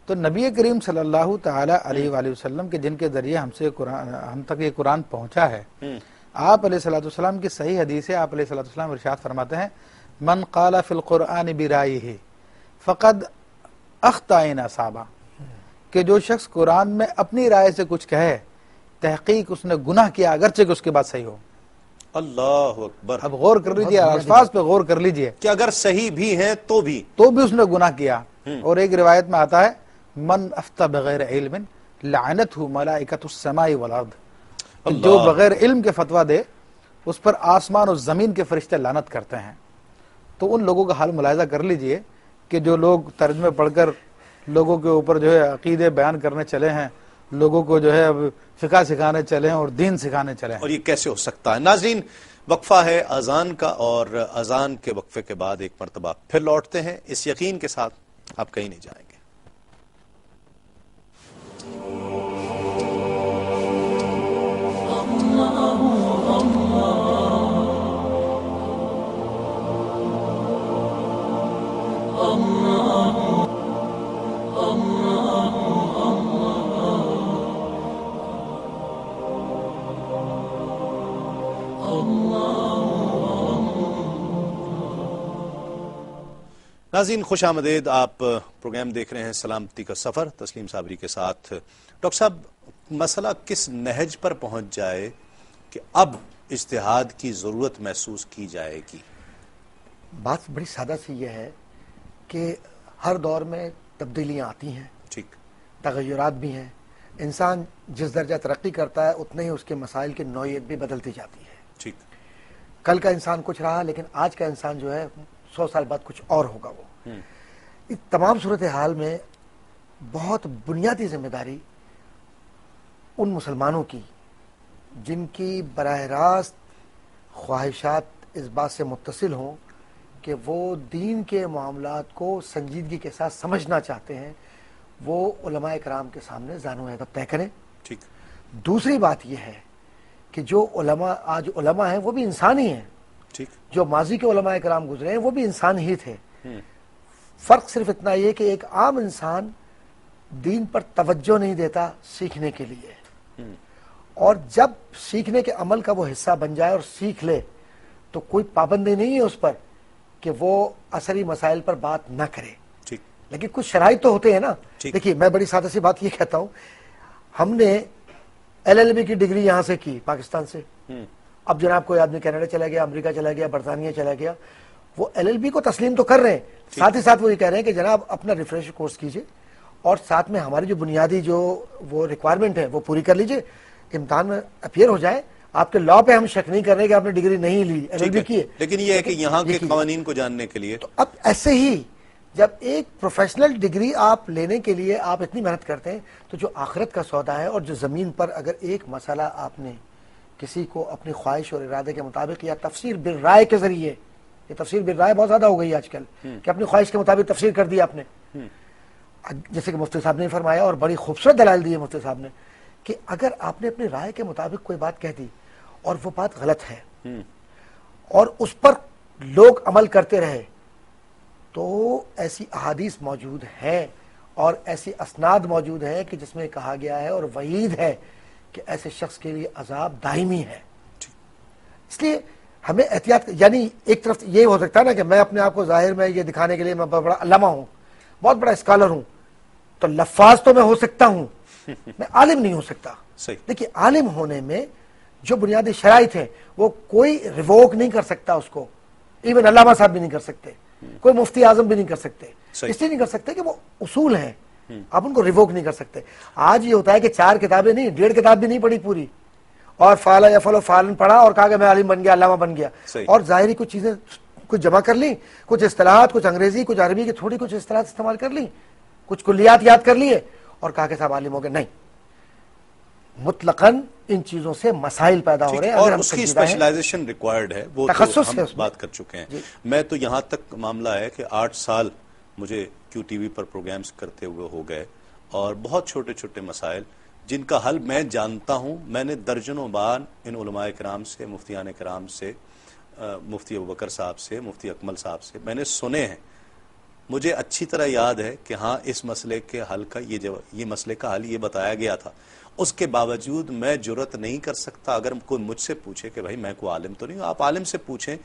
تو نبی کریم صلی اللہ تعالی علیہ وآلہ وسلم کے جن کے ذریعے ہم تک یہ قرآن پہنچا ہے، آپ علیہ الصلوۃ والسلام کی صحیح حدیث ہے، آپ علیہ الصلوۃ والسلام ارشاد فرماتے ہیں من قال فی القرآن برائیہ فقد اخطأ ان اصابہ، کہ جو شخص قرآن میں اپنی رائے سے کچھ کہے تحقیق اس نے گناہ کیا، اگرچہ کہ اس کے بعد صحیح ہو۔ اللہ اکبر۔ اب غور کر لیجیے، الفاظ پہ غور کر لیجیے کہ اگر صحیح بھی ہیں تو بھی اس نے گناہ کیا۔ اور ایک روایت میں آتا ہے من افتى بغیر علم لعنته ملائکۃ السماء والارض، جو بغیر علم کے فتویٰ دے اس پر آسمان اور زمین کے فرشتے لعنت کرتے ہیں۔ تو ان لوگوں کا حال ملاحظہ کر لیجئے کہ جو لوگ ترجمے پڑھ کر لوگوں کے اوپر جو ہے عقیدے بیان کرنے چلے ہیں، لوگوں کو جو ہے اب فقہ سکھانے چلے ہیں اور دین سکھانے چلے ہیں. اور یہ کیسے ہو سکتا ہے؟ ناظرین، وقفہ ہے اذان کا، اور اذان کے وقفے کے بعد ایک مرتبہ پھر لوٹتے ہیں اس یقین کے ساتھ آپ کہیں نہیں جائیں گے. ناظرین خوش آمدید، آپ پروگرام دیکھ رہے ہیں سلامتی کا سفر تسلیم صابری کے ساتھ. ڈاکٹر صاحب، مسئلہ کس نہج پر پہنچ جائے کہ اب اجتہاد کی ضرورت محسوس کی جائے گی؟ بات بڑی سادہ سی یہ ہے کہ ہر دور میں تبدیلیاں آتی ہیں، ٹھیک، تغیرات بھی ہیں. انسان جس درجہ ترقی کرتا ہے اتنے ہی اس کے مسائل کی نوعیت بھی بدلتی جاتی ہے. ٹھیک. کل کا انسان کچھ رہا، لیکن آج کا انسان جو ہے 100 سال بعد کچھ اور ہوگا. وہ اس تمام صورتحال میں بہت بنیادی ذمہ داری ان مسلمانوں کی جن کی براہ راست خواہشات اس بات سے متصل ہوں کہ وہ دین کے معاملات کو سنجیدگی کے ساتھ سمجھنا چاہتے ہیں، وہ علماء کرام کے سامنے زانو ادب طے کریں. ٹھیک. دوسری بات یہ ہے کہ جو علماء آج علماء ہیں وہ بھی انسان ہی ہیں. ٹھیک. جو ماضی کے علماء کرام گزرے ہیں وہ بھی انسان ہی تھے. فرق صرف اتنا یہ کہ ایک عام انسان دین پر توجہ نہیں دیتا سیکھنے کے لیے، اور جب سیکھنے کے عمل کا وہ حصہ بن جائے اور سیکھ لے تو کوئی پابندی نہیں ہے اس پر کہ وہ عصری مسائل پر بات نہ کرے. ٹھیک. لیکن کچھ شرائط تو ہوتے ہیں نا. ٹھیک. دیکھیے میں بڑی سادہ سی بات یہ کہتا ہوں، ہم نے LLB کی ڈگری یہاں سے کی پاکستان سے. اب جناب کوئی آدمی کینیڈا چلا گیا، امریکہ چلا گیا، برطانیہ چلا گیا، وہ LLB کو تسلیم تو کر رہے ہیں، ساتھ ہی ساتھ وہ یہ کہہ رہے ہیں کہ جناب اپنا ریفریش کورس کیجئے اور ساتھ میں ہماری جو بنیادی جو وہ ریکوائرمنٹ ہے وہ پوری کر لیجئے، امتحان میں اپیئر ہو جائے. آپ کے لا پہ ہم شک نہیں کر رہے کہ آپ نے ڈگری نہیں لی، LLB کی ہے، لیکن یہ ہے کہ یہاں کے قوانین کو جاننے کے لیے. تو اب ایسے ہی جب ایک پروفیشنل ڈگری آپ لینے کے لیے آپ اتنی محنت کرتے ہیں تو جو آخرت کا سودا ہے اور جو زمین پر اگر ایک مسئلہ آپ نے کسی کو اپنی خواہش اور ارادے کے مطابق یا تفسیر بالرائے کے ذریعے، یہ تفسیر بالرائے بہت زیادہ ہو گئی آج کل کہ اپنی خواہش کے مطابق تفسیر کر دی آپ نے، جیسے کہ مفتی صاحب نے فرمایا اور بڑی خوبصورت دلائل دی ہے مفتی صاحب نے کہ اگر آپ نے اپنی رائے کے مطابق کوئی بات کہہ دی اور وہ بات غلط ہے اور اس پر لوگ عمل کرتے رہے تو ایسی احادیث موجود ہیں اور ایسی اسناد موجود ہیں کہ جس میں کہا گیا ہے اور وعید ہے کہ ایسے شخص کے لیے عذاب دائمی ہے. اس لیے ہمیں احتیاط، یعنی ایک طرف یہ ہو سکتا ہے نا کہ میں اپنے آپ کو ظاہر میں یہ دکھانے کے لیے میں بہت بڑا علامہ ہوں، بہت بڑا اسکالر ہوں، تو لفاظ تو میں ہو سکتا ہوں، میں عالم نہیں ہو سکتا. دیکھیے عالم ہونے میں جو بنیادی شرائط ہیں وہ کوئی ریووک نہیں کر سکتا اس کو، ایون علامہ صاحب بھی نہیں کر سکتے، کوئی مفتی اعظم بھی نہیں کر سکتے. اس لیے نہیں کر سکتے کہ وہ اصول ہیں، آپ ان کو ریووک نہیں کر سکتے. آج یہ ہوتا ہے کہ 4 کتابیں نہیں، 1.5 کتاب بھی نہیں پڑھی پوری، اور فعلا یفعل فعلا پڑھا اور کہا کہ میں عالم بن گیا، علامہ بن گیا، اور ظاہری کچھ چیزیں کچھ جمع کر لیں، کچھ اصطلاحات، کچھ انگریزی کچھ عربی کی تھوڑی کچھ اصطلاحات استعمال کر لیں، کچھ کلیات یاد کر لیے اور کہا کہ صاحب عالم ہو گئے. نہیں، مطلقاً ان چیزوں سے مسائل پیدا ہو رہے ہیں اور اس کی اسپیشلائزیشن ریکوائرڈ ہے، وہ تو ہم بات کر چکے ہیں. میں تو یہاں تک معاملہ ہے کہ 8 سال مجھے QTV پر پروگرامز کرتے ہوئے ہو گئے اور بہت چھوٹے چھوٹے مسائل جن کا حل میں جانتا ہوں. میں نے درجنوں بار ان علماء کرام سے، مفتیان کرام سے، مفتی ابوبکر صاحب سے، مفتی اکمل صاحب سے میں نے سنے ہیں. مجھے اچھی طرح یاد ہے کہ ہاں اس مسئلے کے حل کا یہ مسئلے کا حل یہ بتایا گیا تھا. اس کے باوجود میں جرت نہیں کر سکتا اگر کوئی مجھ سے پوچھے کہ بھائی میں کوئی عالم تو نہیں ہوں، آپ عالم سے پوچھیں،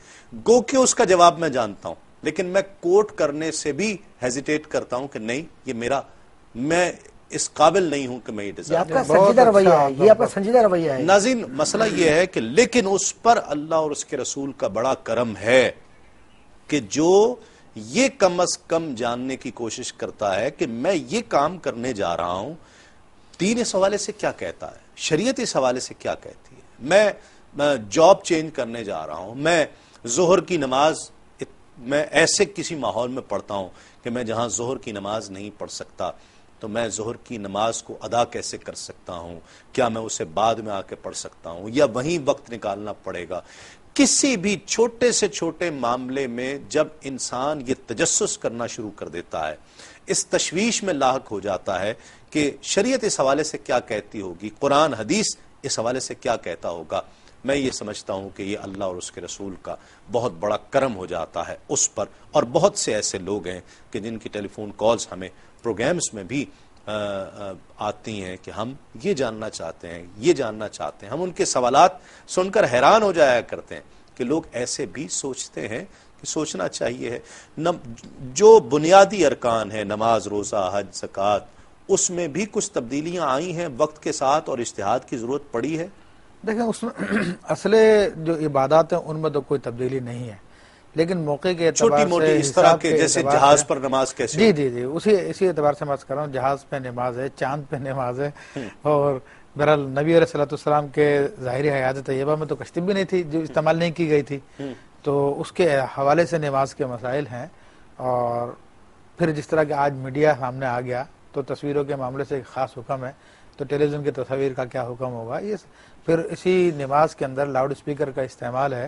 گو کہ اس کا جواب میں جانتا ہوں، لیکن میں کوٹ کرنے سے بھی ہیزیٹیٹ کرتا ہوں کہ نہیں یہ میں اس قابل نہیں ہوں کہ میں یہ ڈیزائن. یہ آپ کا سنجیدہ رویہ ہے، یہ آپ کا سنجیدہ رویہ ہے. ناظرین مسئلہ یہ ہے کہ لیکن اس پر اللہ اور اس کے رسول کا بڑا کرم ہے کہ جو یہ کم از کم جاننے کی کوشش کرتا ہے کہ میں یہ کام کرنے جا رہا ہوں، دین اس حوالے سے کیا کہتا ہے، شریعت اس حوالے سے کیا کہتی ہے. میں جاب چینج کرنے جا رہا ہوں، میں ظہر کی نماز میں ایسے کسی ماحول میں پڑھتا ہوں کہ میں جہاں ظہر کی نماز نہیں پڑھ سکتا تو میں ظہر کی نماز کو ادا کیسے کر سکتا ہوں؟ کیا میں اسے بعد میں آ کے پڑھ سکتا ہوں یا وہیں وقت نکالنا پڑے گا؟ کسی بھی چھوٹے سے چھوٹے معاملے میں جب انسان یہ تجسس کرنا شروع کر دیتا ہے، اس تشویش میں لاحق ہو جاتا ہے کہ شریعت اس حوالے سے کیا کہتی ہوگی، قرآن حدیث اس حوالے سے کیا کہتا ہوگا، میں یہ سمجھتا ہوں کہ یہ اللہ اور اس کے رسول کا بہت بڑا کرم ہو جاتا ہے اس پر. اور بہت سے ایسے لوگ ہیں کہ جن کی ٹیلی فون کالز ہمیں پروگرامز میں بھی آتی ہیں کہ ہم یہ جاننا چاہتے ہیں، یہ جاننا چاہتے ہیں. ہم ان کے سوالات سن کر حیران ہو جایا کرتے ہیں کہ لوگ ایسے بھی سوچتے ہیں کہ سوچنا چاہیے ہے. جو بنیادی ارکان ہیں، نماز، روزہ، حج، زکوٰۃ، اس میں بھی کچھ تبدیلیاں آئی ہیں وقت کے ساتھ اور اجتہاد کی ضرورت پڑی ہے. دیکھیں اس میں اصل جو عبادات ہیں ان میں تو کوئی تبدیلی نہیں ہے، لیکن موقع کے اعتبار چھوٹی سے، موٹی اس طرح کے جیسے جہاز پر نماز کیسے جی اسی اعتبار سے میں کر رہا ہوں. جہاز پہ نماز ہے، چاند پہ نماز ہے، اور بہرحال نبی علیہ السلام کے ظاہری حیات طیبہ میں تو کشتی بھی نہیں تھی جو استعمال نہیں کی گئی تھی، تو اس کے حوالے سے نماز کے مسائل ہیں. اور پھر جس طرح کہ آج میڈیا سامنے آ گیا تو تصویروں کے معاملے سے ایک خاص حکم ہے، تو ٹیلی ویژن کی تصاویر کا کیا حکم ہوگا. یہ پھر اسی نماز کے اندر لاؤڈ اسپیکر کا استعمال ہے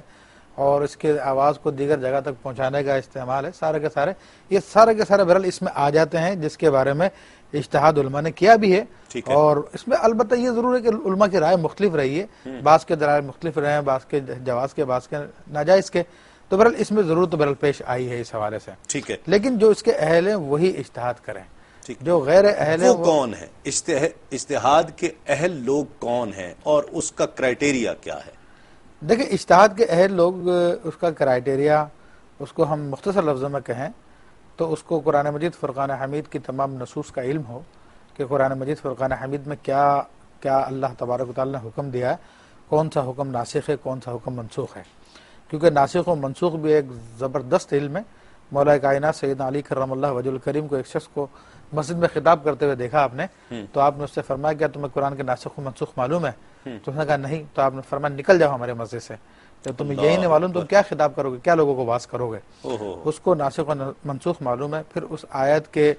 اور اس کے آواز کو دیگر جگہ تک پہنچانے کا استعمال ہے. سارے کے سارے یہ سارے کے سارے بہرحال اس میں آ جاتے ہیں، جس کے بارے میں اجتہاد علماء نے کیا بھی ہے. اور اس میں البتہ یہ ضرور ہے کہ علماء کی رائے مختلف رہی ہے، بعض کے دلائل مختلف رہے ہیں، بعض کے جواز کے، بعض کے ناجائز کے، تو بہرحال اس میں ضرورت بہرحال پیش آئی ہے اس حوالے سے. ٹھیک ہے، لیکن جو اس کے اہل ہیں وہی اجتہاد کریں. جو غیر اہل ہیں وہ کون ہیں؟ اجتہاد کے اہل لوگ کون ہیں اور اس کا کرائٹیریا کیا ہے؟ دیکھیں اجتہاد کے اہل لوگ، اس کا کرائٹیریا، اس کو ہم مختصر لفظوں میں کہیں تو اس کو قرآن مجید فرقان حمید کی تمام نصوص کا علم ہو کہ قرآن مجید فرقان حمید میں کیا کیا اللہ تبارک و تعالی نے حکم دیا ہے، کون سا حکم ناسخ ہے، کون سا حکم منسوخ ہے. کیونکہ ناسخ و منسوخ بھی ایک زبردست علم ہے. مولا کائنات سیدنا علی کرم اللہ وجہ الکریم کو ایک شخص کو مسجد میں خطاب کرتے ہوئے دیکھا آپ نے، تو آپ نے اس سے فرمایا کیا تمہیں قرآن کے ناسخ و منسوخ معلوم ہے؟ تو اس نے کہا نہیں. تو آپ نے فرمایا نکل جاؤ ہمارے مسجد سے، تو تمہیں یہی نہیں معلوم تم کیا خطاب کرو گے، کیا لوگوں کو واعظ کرو گے. اس کو ناسخ و منسوخ معلوم ہے. پھر اس آیت کے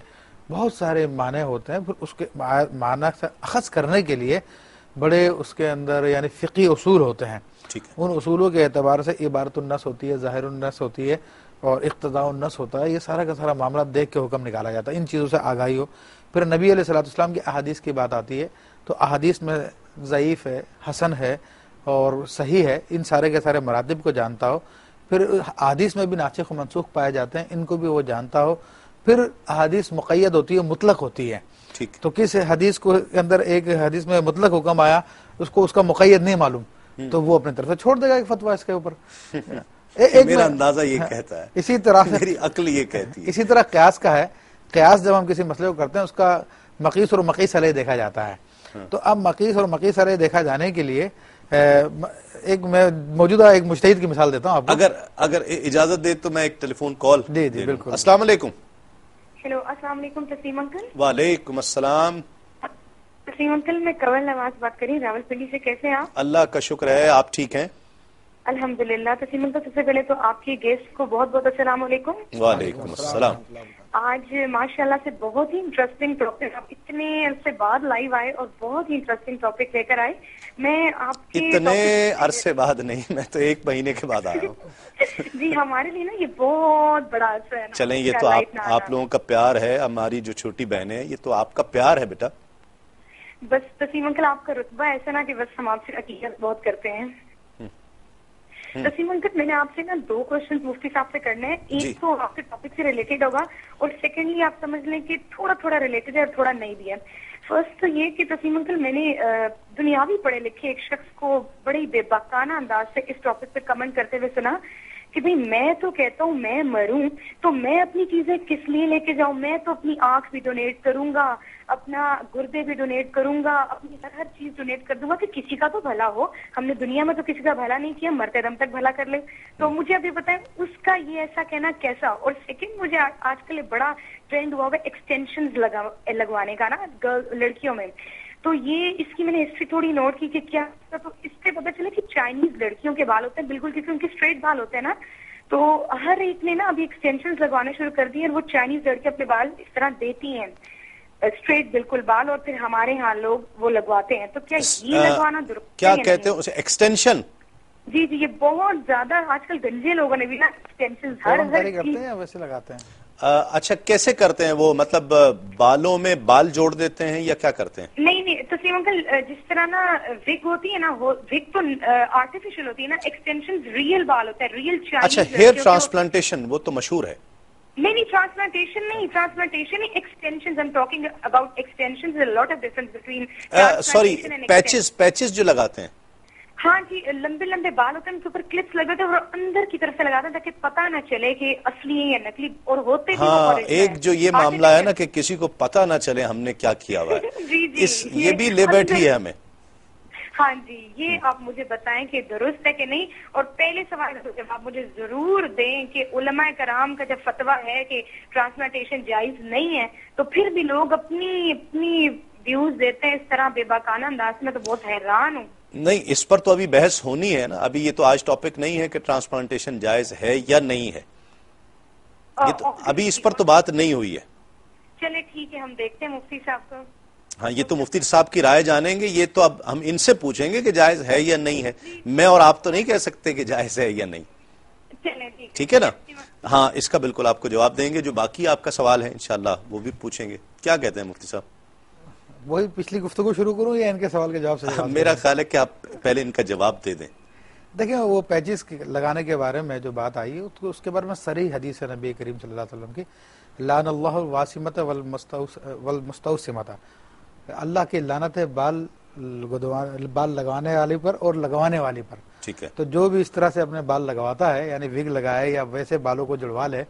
بہت سارے معنی ہوتے ہیں، پھر اس کے معنی سے اخذ کرنے کے لیے بڑے اس کے اندر یعنی فقہی اصول ہوتے ہیں. ان اصولوں کے اعتبار سے عبارت النص ہوتی ہے، ظاہر النص ہوتی ہے اور اقتضاء النص ہوتا ہے. یہ سارا کا سارا معاملہ دیکھ کے حکم نکالا جاتا ہے، ان چیزوں سے آگاہی ہو. پھر نبی علیہ السلام کی احادیث کی بات آتی ہے تو احادیث میں ضعیف ہے، حسن ہے اور صحیح ہے، ان سارے کے سارے مراتب کو جانتا ہو. پھر احادیث میں بھی ناسخ و منسوخ پائے جاتے ہیں، ان کو بھی وہ جانتا ہو. پھر احادیث مقید ہوتی ہے، مطلق ہوتی ہے. تو کس حدیث کو اندر ایک حدیث میں مطلق حکم آیا، اس کو اس کا مقید نہیں معلوم تو وہ اپنی طرف سے چھوڑ دے گا ایک فتویٰ اس کے اوپر. میرا اندازہ یہ کہتا ہے، اسی طرح میری عقل یہ کہتی ہے. اسی طرح قیاس کا ہے. قیاس جب ہم کسی مسئلے کو کرتے ہیں اس کا مقیس اور مقیس علیہ دیکھا جاتا ہے. تو اب مقیس اور مقیس علیہ دیکھا جانے کے لیے ایک میں موجودہ ایک مجتہد کی مثال دیتا ہوں آپ کو. اگر اجازت دے تو میں ایک ٹیلی فون کال. جی بالکل. السلام علیکم. ہیلو، السلام علیکم تسلیم انکل. وعلیکم السلام. تسلیم انکل میں کنول نواز بات کر رہی ہوں راول پنڈی سے. کیسے ہیں آپ؟ اللہ کا شکر ہے، آپ ٹھیک ہیں؟ الحمدللہ. تسلیم انکل سب سے پہلے تو آپ کی گیسٹ کو بہت بہت السلام علیکم. وعلیکم السلام. آج ماشاءاللہ سے بہت ہی انٹرسٹنگ ٹاپک، آپ اتنے عرصے بعد لائیو آئے اور بہت ہی انٹرسٹنگ ٹاپک لے کر آئے. میں آپ کے اتنے عرصے بعد نہیں، میں تو 1 مہینے کے بعد آیا ہوں. جی ہمارے لیے نا یہ بہت بڑا عرصہ ہے. چلیں یہ تو آپ لوگوں کا پیار ہے، ہماری جو چھوٹی بہن ہے یہ تو آپ کا پیار ہے بیٹا. بس تسلیم انکل آپ کا رتبہ ایسا نا کہ بس ہم آپ سے عقیدت بہت کرتے ہیں. تسلیم انکل میں نے آپ سے نا 2 کوشچن مفتی صاحب سے کرنے ہیں. ایک تو آپ کے ٹاپک سے ریلیٹڈ ہوگا اور سیکنڈلی آپ سمجھ لیں کہ تھوڑا ریلیٹڈ ہے اور تھوڑا نہیں بھی ہے. فرسٹ تو یہ کہ تسلیم انکل میں نے دنیاوی پڑھے لکھے ایک شخص کو بڑی بے باکانہ انداز سے اس ٹاپک پہ کمنٹ کرتے ہوئے سنا کہ بھئی میں تو کہتا ہوں میں مروں تو میں اپنی چیزیں کس لیے لے کے جاؤں، میں تو اپنی آنکھ بھی ڈونیٹ کروں گا، اپنا گردے بھی ڈونیٹ کروں گا، اپنی ہر چیز ڈونیٹ کر دوں گا کہ کسی کا تو بھلا ہو. ہم نے دنیا میں تو کسی کا بھلا نہیں کیا، مرتے دم تک بھلا کر لیں. تو مجھے ابھی بتائیں اس کا یہ ایسا کہنا کیسا. اور سیکنڈ مجھے آج کل بڑا ٹرینڈ ہوا ہے ایکسٹینشنز لگوانے کا نا لڑکیوں میں. تو یہ اس کی میں نے ہسٹری تھوڑی نوٹ کی کہ کیا، تو اس سے پتہ چلا کہ چائنیز لڑکیوں کے بال ہوتے ہیں بالکل، کیونکہ ان کے اسٹریٹ بال ہوتے ہیں نا، تو ہر ایک نے نا ابھی ایکسٹینشنز لگوانے شروع کر دی ہیں، وہ چائنیز لڑکے اپنے بال اس طرح دیتی ہیں اسٹریٹ بالکل بال، اور پھر ہمارے ہاں لوگ وہ لگواتے ہیں. تو کیا یہ لگوانا درست کیا ہے؟ کہتے ہیں اسے، ایکسٹینشن؟ جی جی، یہ بہت زیادہ آج کل گنجے لوگوں نے بھی نا ایکسٹینشن ہر کرتے ہیں یا ویسے لگاتے ہیں؟ اچھا کیسے کرتے ہیں وہ، مطلب بالوں میں بال جوڑ دیتے ہیں یا کیا کرتے ہیں؟ نہیں تسلیم انکل، جس طرح نا وگ ہوتی ہے نا، وہ وگ تو آرٹیفیشل ہوتی ہے نا، ایکسٹینشن ریئل بال ہوتا ہے، ریئل چائنیز. اچھا ہیئر ٹرانسپلانٹیشن وہ تو مشہور ہے. نہیں ٹرانسپلانٹیشن نہیں، transplantation extension. I'm talking about extensions. There's a lot of difference between sorry transplantation and extension. Patches جو لگاتے ہیں. ہاں جی، لمبے لمبے بال ہوتے ہیں، ان کے اوپر کلپس لگاتے ہیں اور اندر کی طرف سے لگاتے ہیں تاکہ پتہ نہ چلے کہ اصلی ہے یا نقلی، اور ہوتے بھی ہاں original ایک ہیں. جو یہ معاملہ ہے نا کہ کسی کو پتہ نہ چلے ہم نے کیا کیا ہوا ہے، جی جی، یہ بھی لبرٹی ہے ہمیں. ہاں جی، یہ آپ مجھے بتائیں کہ درست ہے کہ نہیں. اور پہلے سوال کا جواب مجھے ضرور دیں کہ علماء کرام کا جب فتویٰ ہے کہ ٹرانسپلانٹیشن جائز نہیں ہے، تو پھر بھی لوگ اپنی ویوز دیتے ہیں اس طرح بے باکانہ انداز میں. تو بہت حیران ہوں. نہیں اس پر تو ابھی بحث ہونی ہے نا، ابھی یہ تو آج ٹاپک نہیں ہے کہ ٹرانسپلانٹیشن جائز ہے یا نہیں ہے، یہ تو ابھی اس پر تو بات نہیں ہوئی ہے. چلے ٹھیک ہے، ہم دیکھتے ہیں مفتی صاحب کو. ہاں یہ تو مفتی صاحب کی رائے جانیں گے، یہ تو اب ہم ان سے پوچھیں گے کہ جائز ہے یا نہیں ہے. میں اور آپ تو نہیں کہہ سکتے کہ جائز ہے یا نہیں. ٹھیک ہے نا؟ ہاں اس کا بالکل آپ کو جواب دیں گے. جو باقی آپ کا سوال ہے انشاءاللہ وہ بھی پوچھیں گے. کیا کہتے ہیں مفتی صاحب؟ وہی پچھلی گفتگو شروع کروں یا ان کے سوال کے جواب سے؟ میرا خیال ہے کہ آپ پہلے ان کا جواب دے دیں. دیکھیں وہ پیچز لگانے کے بارے میں جو بات آئی ہے اس کے بارے میں صریح حدیث ہے نبی کریم صلی اللہ علیہ وسلم کی، لعن اللہ الواسمۃ والمستوسمۃ، اللہ کی لعنت ہے بال لگوانے والی پر اور لگوانے والی پر. ٹھیک ہے. تو جو بھی اس طرح سے اپنے بال لگواتا ہے، یعنی وگ لگائے یا ویسے بالوں کو جڑوا لے،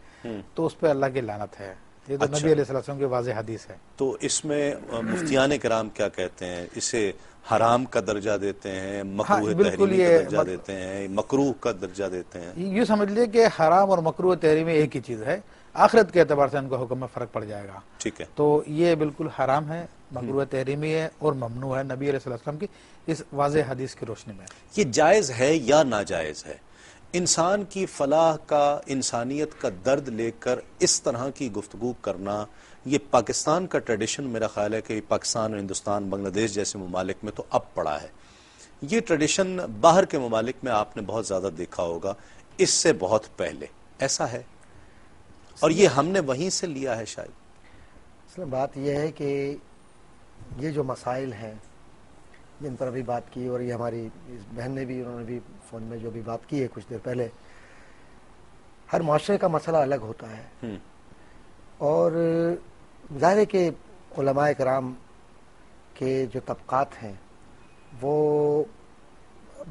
تو اس پہ اللہ کی لعنت ہے. یہ تو نبی علیہ السلام کی واضح حدیث ہے. تو اس میں مفتیان کرام کیا کہتے ہیں؟ اسے حرام کا درجہ دیتے ہیں، مکروہ تحریمی کا درجہ دیتے ہیں، مکروہ کا درجہ دیتے ہیں؟ یوں سمجھ لیے کہ حرام اور مکروہ تحریمی ایک ہی چیز ہے، آخرت کے اعتبار سے ان کو حکم میں فرق پڑ جائے گا. ٹھیک ہے. تو یہ بالکل حرام ہے، مکروہ تحریمی ہے اور ممنوع ہے نبی علیہ السلام کی اس واضح حدیث کی روشنی میں. یہ جائز ہے یا ناجائز ہے؟ انسان کی فلاح کا، انسانیت کا درد لے کر اس طرح کی گفتگو کرنا، یہ پاکستان کا ٹریڈیشن میرا خیال ہے کہ پاکستان اور ہندوستان، بنگلہ دیش جیسے ممالک میں تو اب پڑا ہے. یہ ٹریڈیشن باہر کے ممالک میں آپ نے بہت زیادہ دیکھا ہوگا، اس سے بہت پہلے ایسا ہے، اور یہ ہم نے وہیں سے لیا ہے شاید. اصل بات یہ ہے کہ یہ جو مسائل ہیں جن پر ابھی بات کی، اور یہ ہماری بہن نے بھی، انہوں نے بھی فون میں جو بھی بات کی ہے کچھ دیر پہلے، ہر معاشرے کا مسئلہ الگ ہوتا ہے. اور ظاہر ہے کہ علماء کرام کے جو طبقات ہیں وہ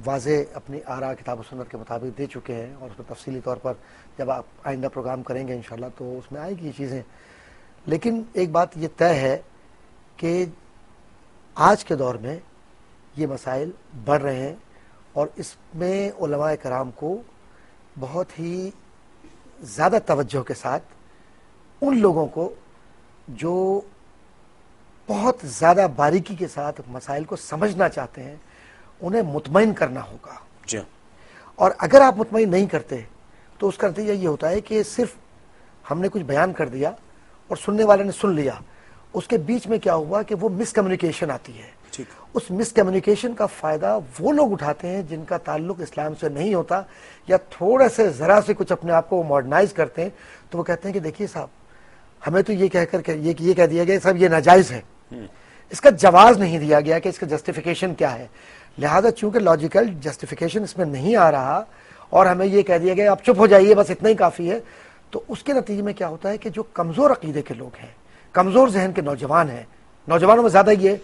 واضح اپنی آراء کتاب و سنت کے مطابق دے چکے ہیں، اور اس میں تفصیلی طور پر جب آپ آئندہ پروگرام کریں گے انشاءاللہ تو اس میں آئے گی یہ چیزیں. لیکن ایک بات یہ طے ہے کہ آج کے دور میں یہ مسائل بڑھ رہے ہیں، اور اس میں علماء کرام کو بہت ہی زیادہ توجہ کے ساتھ ان لوگوں کو جو بہت زیادہ باریکی کے ساتھ مسائل کو سمجھنا چاہتے ہیں انہیں مطمئن کرنا ہوگا. جی. اور اگر آپ مطمئن نہیں کرتے تو اس کا نتیجہ یہ ہوتا ہے کہ صرف ہم نے کچھ بیان کر دیا اور سننے والے نے سن لیا، اس کے بیچ میں کیا ہوا کہ وہ مس کمیونیکیشن آتی ہے. اس مس کمیونیکیشن کا فائدہ وہ لوگ اٹھاتے ہیں جن کا تعلق اسلام سے نہیں ہوتا، یا تھوڑا سے ذرا سے کچھ اپنے آپ کو ماڈرنائز کرتے ہیں. تو وہ کہتے ہیں کہ دیکھیے صاحب، ہمیں تو یہ کہہ کر یہ کہہ دیا گیا صاحب یہ ناجائز ہے، اس کا جواز نہیں دیا گیا کہ اس کا جسٹیفیکیشن کیا ہے. لہذا چونکہ لاجیکل جسٹیفیکیشن اس میں نہیں آ رہا اور ہمیں یہ کہہ دیا گیا آپ چپ ہو جائیے بس اتنا ہی کافی ہے، تو اس کے نتیجے میں کیا ہوتا ہے کہ جو کمزور عقیدے کے لوگ ہیں، کمزور ذہن کے نوجوان ہیں، نوجوانوں میں زیادہ یہ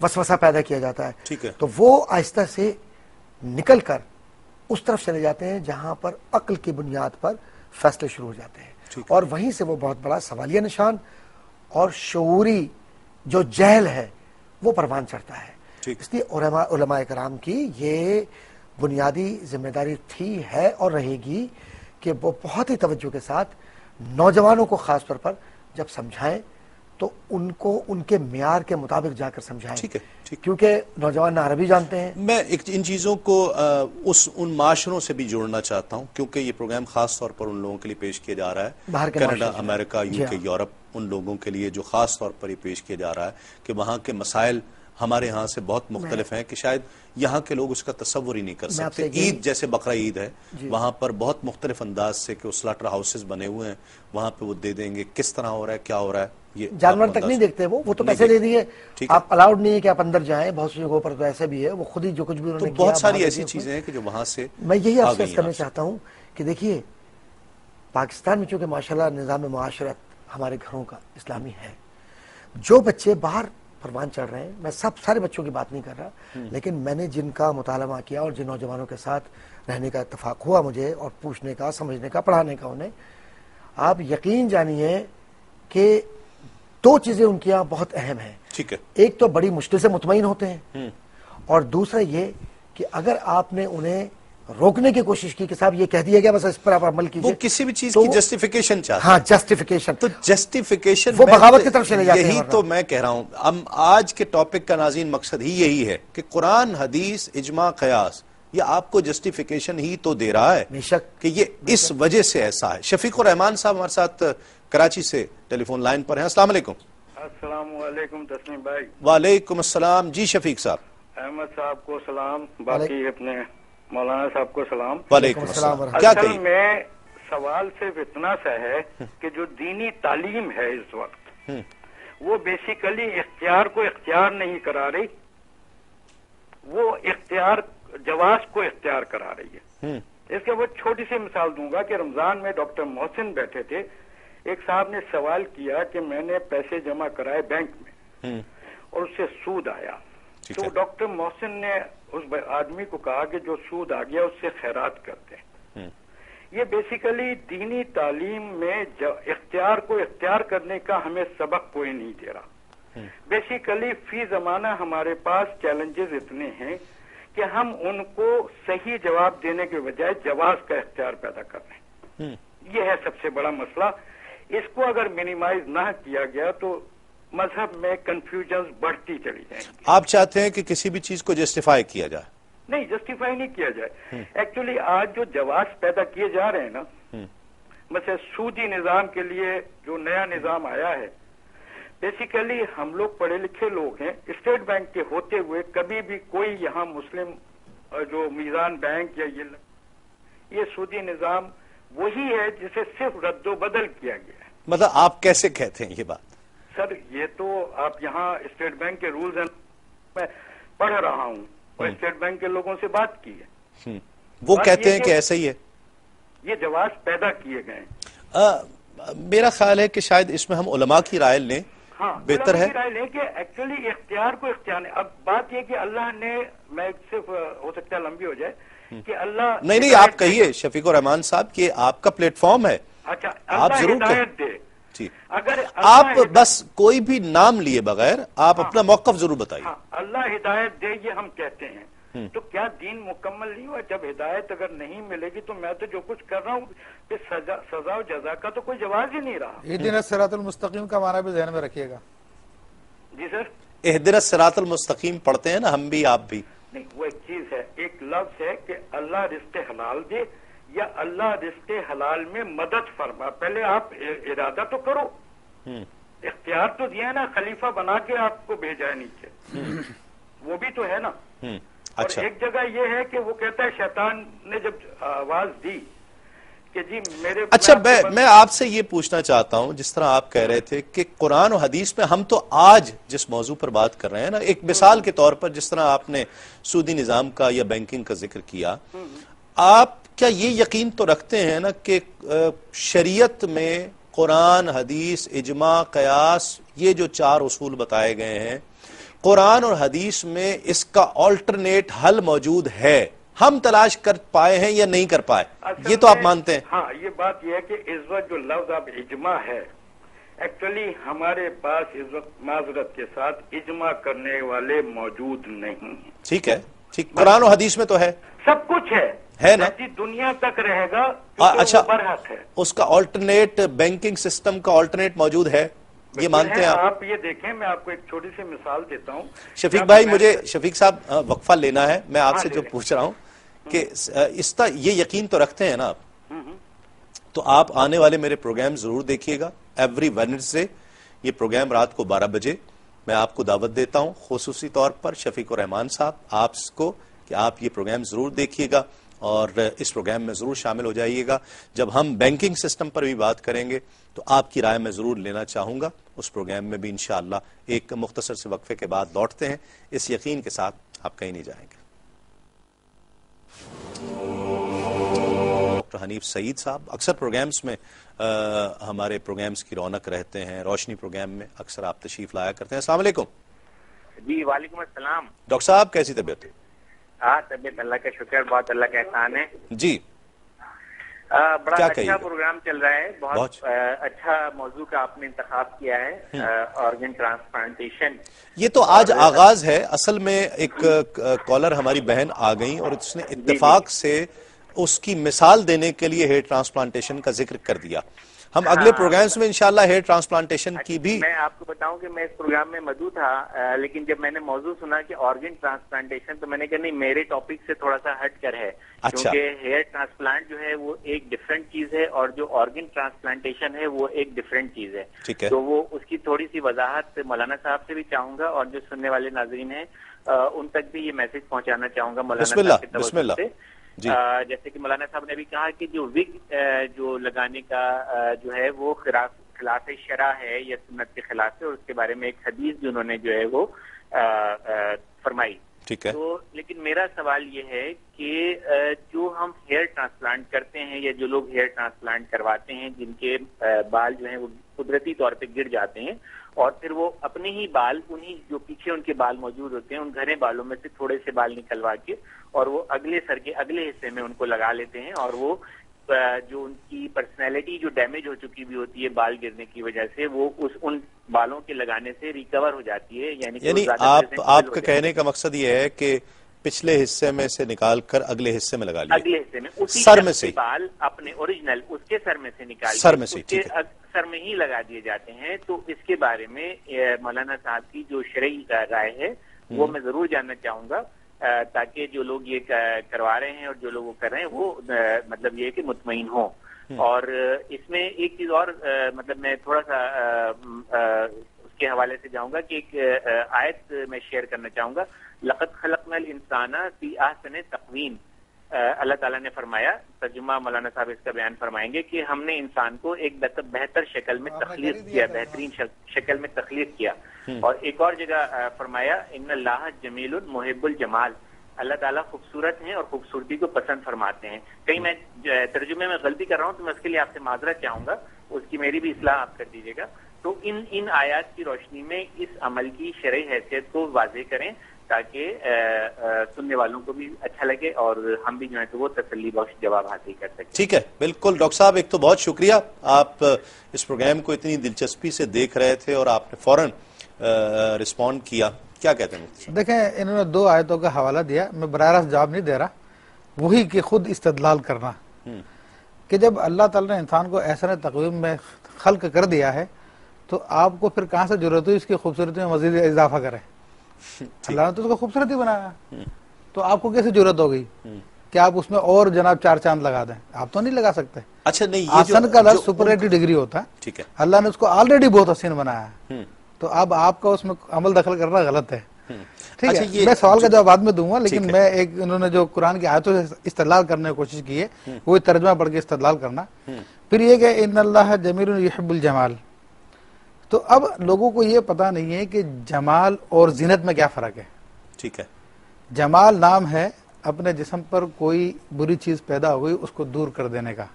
وسوسہ پیدا کیا جاتا ہے، تو وہ آہستہ سے نکل کر اس طرف چلے جاتے ہیں جہاں پر عقل کی بنیاد پر فیصلے شروع ہو جاتے ہیں، اور وہیں سے وہ بہت بڑا سوالیہ نشان اور شعوری جو جہل ہے وہ پروان چڑھتا ہے. اس لیے علماء کرام کی یہ بنیادی ذمہ داری تھی، ہے اور رہے گی کہ وہ بہت ہی توجہ کے ساتھ نوجوانوں کو خاص طور پر جب سمجھائیں تو ان کو ان کے معیار کے مطابق جا کر سمجھائیں. ٹھیک ہے. کیونکہ نوجوان نہ عربی جانتے ہیں. میں ان چیزوں کو ان معاشروں سے بھی جوڑنا چاہتا ہوں کیونکہ یہ پروگرام خاص طور پر ان لوگوں کے لیے پیش کیا جا رہا ہے, کینیڈا, امریکہ, یو کے, یورپ, ان لوگوں کے لیے جو خاص طور پر یہ پیش کیا جا رہا ہے کہ وہاں کے مسائل ہمارے ہاں سے بہت مختلف ہیں کہ شاید یہاں کے لوگ اس کا تصور ہی نہیں کر سکتے. عید جیسے بقرہ عید ہے, وہاں پر بہت مختلف انداز سے کہ سلاٹر ہاؤسز بنے ہوئے ہیں, وہاں پہ وہ دے دیں گے کس طرح ہو رہا ہے, کیا ہو رہا ہے, یہ جانور تک نہیں دیکھتے, وہ تو پیسے دے دیے, آپ الاؤڈ نہیں ہے کہ آپ اندر جائیں. بہت سی جگہوں پر تو ایسے بھی ہے, وہ خود ہی جو کچھ بھی انہوں نے کیا. بہت ساری ایسی چیزیں ہیں کہ جو وہاں سے میں یہی عرض کرنا چاہتا ہوں کہ دیکھیے پاکستان میں چونکہ ماشاءاللہ نظام معاشرت ہمارے گھروں کا اسلامی ہے, جو بچے باہر پروان چڑھ رہے ہیں, میں سارے بچوں کی بات نہیں کر رہا, لیکن میں نے جن کا مطالعہ کیا اور جن نوجوانوں کے ساتھ رہنے کا اتفاق ہوا مجھے اور پوچھنے کا, سمجھنے کا, پڑھانے کا انہیں, آپ یقین جانیے کہ دو چیزیں ان کی یہاں بہت اہم ہیں. ٹھیک ہے. ایک تو بڑی مشکل سے مطمئن ہوتے ہیں, اور دوسرا یہ کہ اگر آپ نے انہیں روکنے کی کوشش کی کہ صاحب یہ کہہ دیا گیا بس اس پر آپ عمل کیجئے, وہ کسی بھی چیز کی جسٹیفیکیشن چاہتے ہیں. ہاں جسٹیفیکیشن, تو جسٹیفیکیشن وہ بغاوت کی طرف چلے جاتے ہیں. یہی تو میں کہہ رہا ہوں, آج کے ٹاپک کا ناظرین مقصد ہی یہی ہے کہ قرآن, حدیث, اجماع, قیاس یہ آپ کو جسٹیفیکیشن ہی تو دے رہا ہے بے شک کہ یہ اس وجہ سے ایسا ہے. شفیق الرحمان صاحب ہمارے ساتھ کراچی سے ٹیلی فون لائن پر ہیں. السلام علیکم. السلام علیکم تسلیم بھائی. وعلیکم السلام. جی شفیق صاحب. احمد صاحب کو سلام, باقی اپنے مولانا صاحب کو سلام. وعلیکم السلام. کیا اصل میں سوال صرف اتنا سا ہے کہ جو دینی تعلیم ہے اس وقت وہ بیسیکلی اختیار کو اختیار نہیں کرا رہی, وہ جواز کو اختیار کرا رہی ہے. اس کے وہ چھوٹی سی مثال دوں گا کہ رمضان میں ڈاکٹر محسن بیٹھے تھے, ایک صاحب نے سوال کیا کہ میں نے پیسے جمع کرائے بینک میں اور اس سے سود آیا, تو ڈاکٹر محسن نے اس آدمی کو کہا کہ جو سود آ گیا اس سے خیرات کرتے ہیں. یہ بیسیکلی دینی تعلیم میں اختیار کو اختیار کرنے کا ہمیں سبق کوئی نہیں دے رہا. بیسیکلی فی زمانہ ہمارے پاس چیلنجز اتنے ہیں کہ ہم ان کو صحیح جواب دینے کے بجائے جواز کا اختیار پیدا کر رہے ہیں. یہ ہے سب سے بڑا مسئلہ. اس کو اگر منیمائز نہ کیا گیا تو مذہب میں کنفیوژنز بڑھتی چلی جائیں گی. آپ چاہتے ہیں کہ کسی بھی چیز کو جسٹیفائی کیا جائے؟ نہیں, جسٹیفائی نہیں کیا جائے. ایکچولی آج جو جواز پیدا کیے جا رہے ہیں نا, مثلا سودی نظام کے لیے جو نیا نظام آیا ہے, بیسیکلی ہم لوگ پڑھے لکھے لوگ ہیں, اسٹیٹ بینک کے ہوتے ہوئے کبھی بھی کوئی یہاں مسلم جو میزان بینک یا یہ سودی نظام وہی ہے جسے صرف رد و بدل کیا گیا ہے. مطلب آپ کیسے کہتے ہیں یہ بات؟ سر یہ تو آپ یہاں اسٹیٹ بینک کے رولز میں پڑھ رہا ہوں اور اسٹیٹ بینک کے لوگوں سے بات کی ہے, وہ کہتے ہیں کہ ایسا ہی ہے. یہ جواز پیدا کیے گئے. میرا خیال ہے کہ شاید اس میں ہم علماء کی رائے لیں, بہتر ہے. رائے لیں کہ ایکچولی اختیار کو اختیار نہیں. اب بات یہ کہ اللہ نے, میں صرف ہو سکتا ہے لمبی ہو جائے کہ اللہ نہیں آپ کہیے شفیق الرحمان صاحب کہ آپ کا پلیٹ فارم ہے. اچھا, آپ ضرور ہدایت دے. اگر آپ بس کوئی بھی نام لیے بغیر آپ اپنا موقف ضرور بتائیے. اللہ ہدایت دے یہ ہم کہتے ہیں, تو کیا دین مکمل نہیں ہوا؟ جب ہدایت اگر نہیں ملے گی تو میں تو جو کچھ کر رہا ہوں سزا و جزا کا تو کوئی جواز ہی نہیں رہا. اہدنا الصراط المستقیم کا معنی بھی ذہن میں رکھیے گا. جی سر, اہدنا الصراط المستقیم پڑھتے ہیں نا ہم بھی آپ بھی. نہیں, وہ ایک چیز ہے, ایک لفظ ہے کہ اللہ رزق حلال دے یا اللہ رزق حلال میں مدد فرما. پہلے آپ ارادہ تو کرو, اختیار تو دیا نا, خلیفہ بنا کے آپ کو بھیجا ہے نیچے, وہ بھی تو ہے نا. اور ایک جگہ یہ ہے کہ وہ کہتا ہے شیطان نے جب آواز دی کہ جی میرے, اچھا میں آپ سے یہ پوچھنا چاہتا ہوں, جس طرح آپ کہہ رہے تھے کہ قرآن و حدیث میں ہم تو آج جس موضوع پر بات کر رہے ہیں نا, ایک مثال کے طور پر جس طرح آپ نے سودی نظام کا یا بینکنگ کا ذکر کیا, آپ کیا یہ یقین تو رکھتے ہیں نا کہ شریعت میں قرآن, حدیث, اجماع, قیاس یہ جو 4 اصول بتائے گئے ہیں, قرآن اور حدیث میں اس کا آلٹرنیٹ حل موجود ہے؟ ہم تلاش کر پائے ہیں یا نہیں کر پائے, یہ تو آپ مانتے ہیں؟ ہاں, یہ بات یہ ہے کہ اس وقت جو لفظ اب اجماع ہے, ایکچولی ہمارے پاس اس وقت معذرت کے ساتھ اجماع کرنے والے موجود نہیں ہیں. ٹھیک ہے, ٹھیک, قرآن و حدیث میں تو ہے, سب کچھ ہے نا, دنیا تک رہے گا. اچھا, برحق ہے اس کا آلٹرنیٹ بینکنگ سسٹم کا آلٹرنیٹ موجود ہے. یہ مانتے ہیں آپ یہ دیکھیں، میں آپ کو ایک چھوٹی سی مثال دیتا ہوں. شفیق بھائی، مجھے شفیق صاحب وقفہ لینا ہے. میں آپ سے جو پوچھ رہا ہوں کہ یہ یقین تو رکھتے ہیں نا آپ، تو آپ آنے والے میرے پروگرام ضرور دیکھیے گا. ایوری ویڈنسڈے یہ پروگرام رات کو 12 بجے میں آپ کو دعوت دیتا ہوں، خصوصی طور پر شفیق الرحمان صاحب آپ کو، کہ آپ یہ پروگرام ضرور دیکھیے گا اور اس پروگرام میں ضرور شامل ہو جائیے گا. جب ہم بینکنگ سسٹم پر بھی بات کریں گے تو آپ کی رائے میں ضرور لینا چاہوں گا. اس پروگرام میں بھی انشاءاللہ ایک مختصر سے وقفے کے بعد لوٹتے ہیں، اس یقین کے ساتھ آپ کہیں نہیں جائیں گے. ڈاکٹر حنیف سعید صاحب اکثر پروگرامز میں ہمارے پروگرامز کی رونق رہتے ہیں. روشنی پروگرام میں اکثر آپ تشریف لایا کرتے ہیں. السلام علیکم. جی وعلیکم السلام. ڈاکٹر صاحب کیسی طبیعت ہے؟ طبیعت اللہ کا شکر، بہت اللہ کا احسان ہے. جی بڑا اچھا پروگرام چل رہا ہے، بہت اچھا موضوع کا آپ نے انتخاب کیا ہے، آرگن ٹرانسپلانٹیشن. یہ تو آج آغاز ہے. اصل میں ایک کالر ہماری بہن آ گئی اور اس نے اتفاق سے اس کی مثال دینے کے لیے ہیئر ٹرانسپلانٹیشن کا ذکر کر دیا. ہم اگلے پروگرامز میں انشاءاللہ ہیئر ٹرانسپلانٹیشن کی بھی. میں آپ کو بتاؤں کہ میں اس پروگرام میں مدعو تھا، لیکن جب میں نے موضوع سنا کہ آرگن ٹرانسپلانٹیشن تو میں نے کہا نہیں، میرے ٹاپک سے تھوڑا سا ہٹ کر ہے، کیونکہ ہیئر ٹرانسپلانٹ جو ہے وہ ایک ڈفرینٹ چیز ہے اور جو آرگن ٹرانسپلانٹیشن ہے وہ ایک ڈفرینٹ چیز ہے. تو وہ اس کی تھوڑی سی وضاحت مولانا صاحب سے بھی چاہوں گا اور جو سننے والے ناظرین ہیں ان تک بھی یہ میسج پہنچانا چاہوں گا مولانا صاحب کی طرف سے. جیسے کہ مولانا صاحب نے بھی کہا کہ جو وگ جو لگانے کا جو ہے وہ خلاف شرع ہے یا سنت کے خلاف ہے، اور اس کے بارے میں ایک حدیث بھی انہوں نے جو ہے وہ فرمائی. تو لیکن میرا سوال یہ ہے کہ جو ہم ہیئر ٹرانسپلانٹ کرتے ہیں یا جو لوگ ہیئر ٹرانسپلانٹ کرواتے ہیں جن کے بال جو ہیں وہ قدرتی طور پہ گر جاتے ہیں اور پھر وہ اپنے ہی بال، انہی جو پیچھے ان کے بال موجود ہوتے ہیں ان گھنے بالوں میں سے تھوڑے سے بال نکلوا کے اور وہ اگلے سر کے اگلے حصے میں ان کو لگا لیتے ہیں، اور وہ جو ان کی پرسنالٹی جو ڈیمیج ہو چکی بھی ہوتی ہے بال گرنے کی وجہ سے، وہ ان بالوں کے لگانے سے ریکور ہو جاتی ہے. یعنی آپ کا کہنے کا مقصد یہ ہے کہ پچھلے حصے میں سے نکال کر اگلے حصے میں لگا لیے، اگلے حصے میں اسی سر میں سے بال اپنے اوریجنل اس کے سر میں سے نکال کے سر میں ہی لگا دیے جاتے ہیں. تو اس کے بارے میں مولانا صاحب کی جو شرعی رائے ہے وہ میں ضرور جاننا چاہوں گا، تاکہ جو لوگ یہ کروا رہے ہیں اور جو لوگ وہ کر رہے ہیں وہ مطلب یہ کہ مطمئن ہوں. اور اس میں ایک چیز اور مطلب میں تھوڑا سا اس کے حوالے سے جاؤں گا کہ ایک آیت میں شیئر کرنا چاہوں گا. لقد خلقنا الانسان فی احسن تقویم، اللہ تعالیٰ نے فرمایا، ترجمہ مولانا صاحب اس کا بیان فرمائیں گے کہ ہم نے انسان کو ایک بہتر شکل میں تخلیق کیا، بہترین شکل میں تخلیق کیا. اور ایک اور جگہ فرمایا ان اللہ جمیل محب الجمال، اللہ تعالیٰ خوبصورت ہیں اور خوبصورتی کو پسند فرماتے ہیں. کہیں میں ترجمے میں غلطی کر رہا ہوں تو میں اس کے لیے آپ سے معذرت چاہوں گا، اس کی میری بھی اصلاح آپ کر دیجیے گا. تو ان آیات کی روشنی میں اس عمل کی شرعی حیثیت کو واضح کریں تاکہ سننے والوں کو بھی اچھا لگے اور ہم بھی جو ہے تو وہ تسلی بخش جواب حاصل کر سکیں. ٹھیک ہے، بالکل. ڈاکٹر صاحب ایک تو بہت شکریہ، آپ اس پروگرام کو اتنی دلچسپی سے دیکھ رہے تھے اور آپ نے فوراً رسپونڈ کیا. کیا کہتے ہیں؟ دیکھیں انہوں نے 2 آیتوں کا حوالہ دیا، میں براہ راست جواب نہیں دے رہا، وہی کہ خود استدلال کرنا کہ جب اللہ تعالیٰ نے انسان کو ایسا تقویم میں خلق کر دیا ہے تو آپ کو پھر کہاں سے ضرورت ہوئی اس کی خوبصورتی میں مزید اضافہ کریں؟ اللہ نے تو اس کو خوبصورتی بنایا، تو آپ کو کیسے ضرورت ہو گئی کہ آپ اس میں اور جناب 4 چاند لگا دیں؟ آپ تو نہیں لگا سکتے. اچھا نہیں، حسن کا لفظ سپرلیٹو ڈگری ہوتا ہے. ٹھیک ہے، اللہ نے اس کو آلریڈی بہت حسین بنایا ہے، تو اب آپ کا اس میں عمل دخل کرنا غلط ہے. ٹھیک ہے، میں سوال کا جواب بعد میں دوں گا، لیکن میں ایک انہوں نے جو قرآن کی آیتوں سے استدلال کرنے کی کوشش کی ہے وہ ترجمہ پڑھ کے استدلال کرنا. پھر یہ کہ ان اللہ جمیل یحب الجمال. تو اب لوگوں کو یہ پتا نہیں ہے کہ جمال اور زینت میں کیا فرق ہے. ٹھیک ہے، جمال نام ہے اپنے جسم پر کوئی بری چیز پیدا ہو گئی اس کو دور کر دینے کا،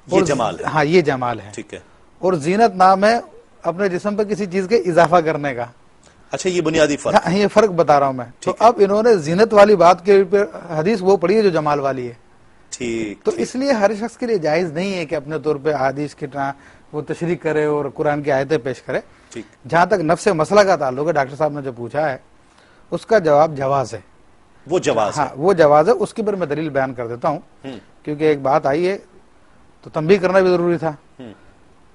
یہ جمال ہے. ہاں یہ جمال ہے. ٹھیک ہے. اور زینت نام ہے اپنے جسم پر کسی چیز کے اضافہ کرنے کا. اچھا یہ بنیادی فرق، یہ فرق بتا رہا ہوں میں. تو اب انہوں نے زینت والی بات کے حدیث وہ پڑھی ہے جو جمال والی ہے. ٹھیک. تو اس لیے ہر شخص کے لیے جائز نہیں ہے کہ اپنے طور پہ حدیث کی وہ تشریح کرے اور قرآن کی آیتیں پیش کرے. جہاں تک نفس مسئلہ کا تعلق ہے، ڈاکٹر صاحب نے جو پوچھا ہے اس کا جواب جواز ہے. وہ جواز ہے، ہاں وہ جواز ہے. اس کے پر میں دلیل بیان کر دیتا ہوں کیونکہ ایک بات آئی ہے تو تنبیہ کرنا بھی ضروری تھا.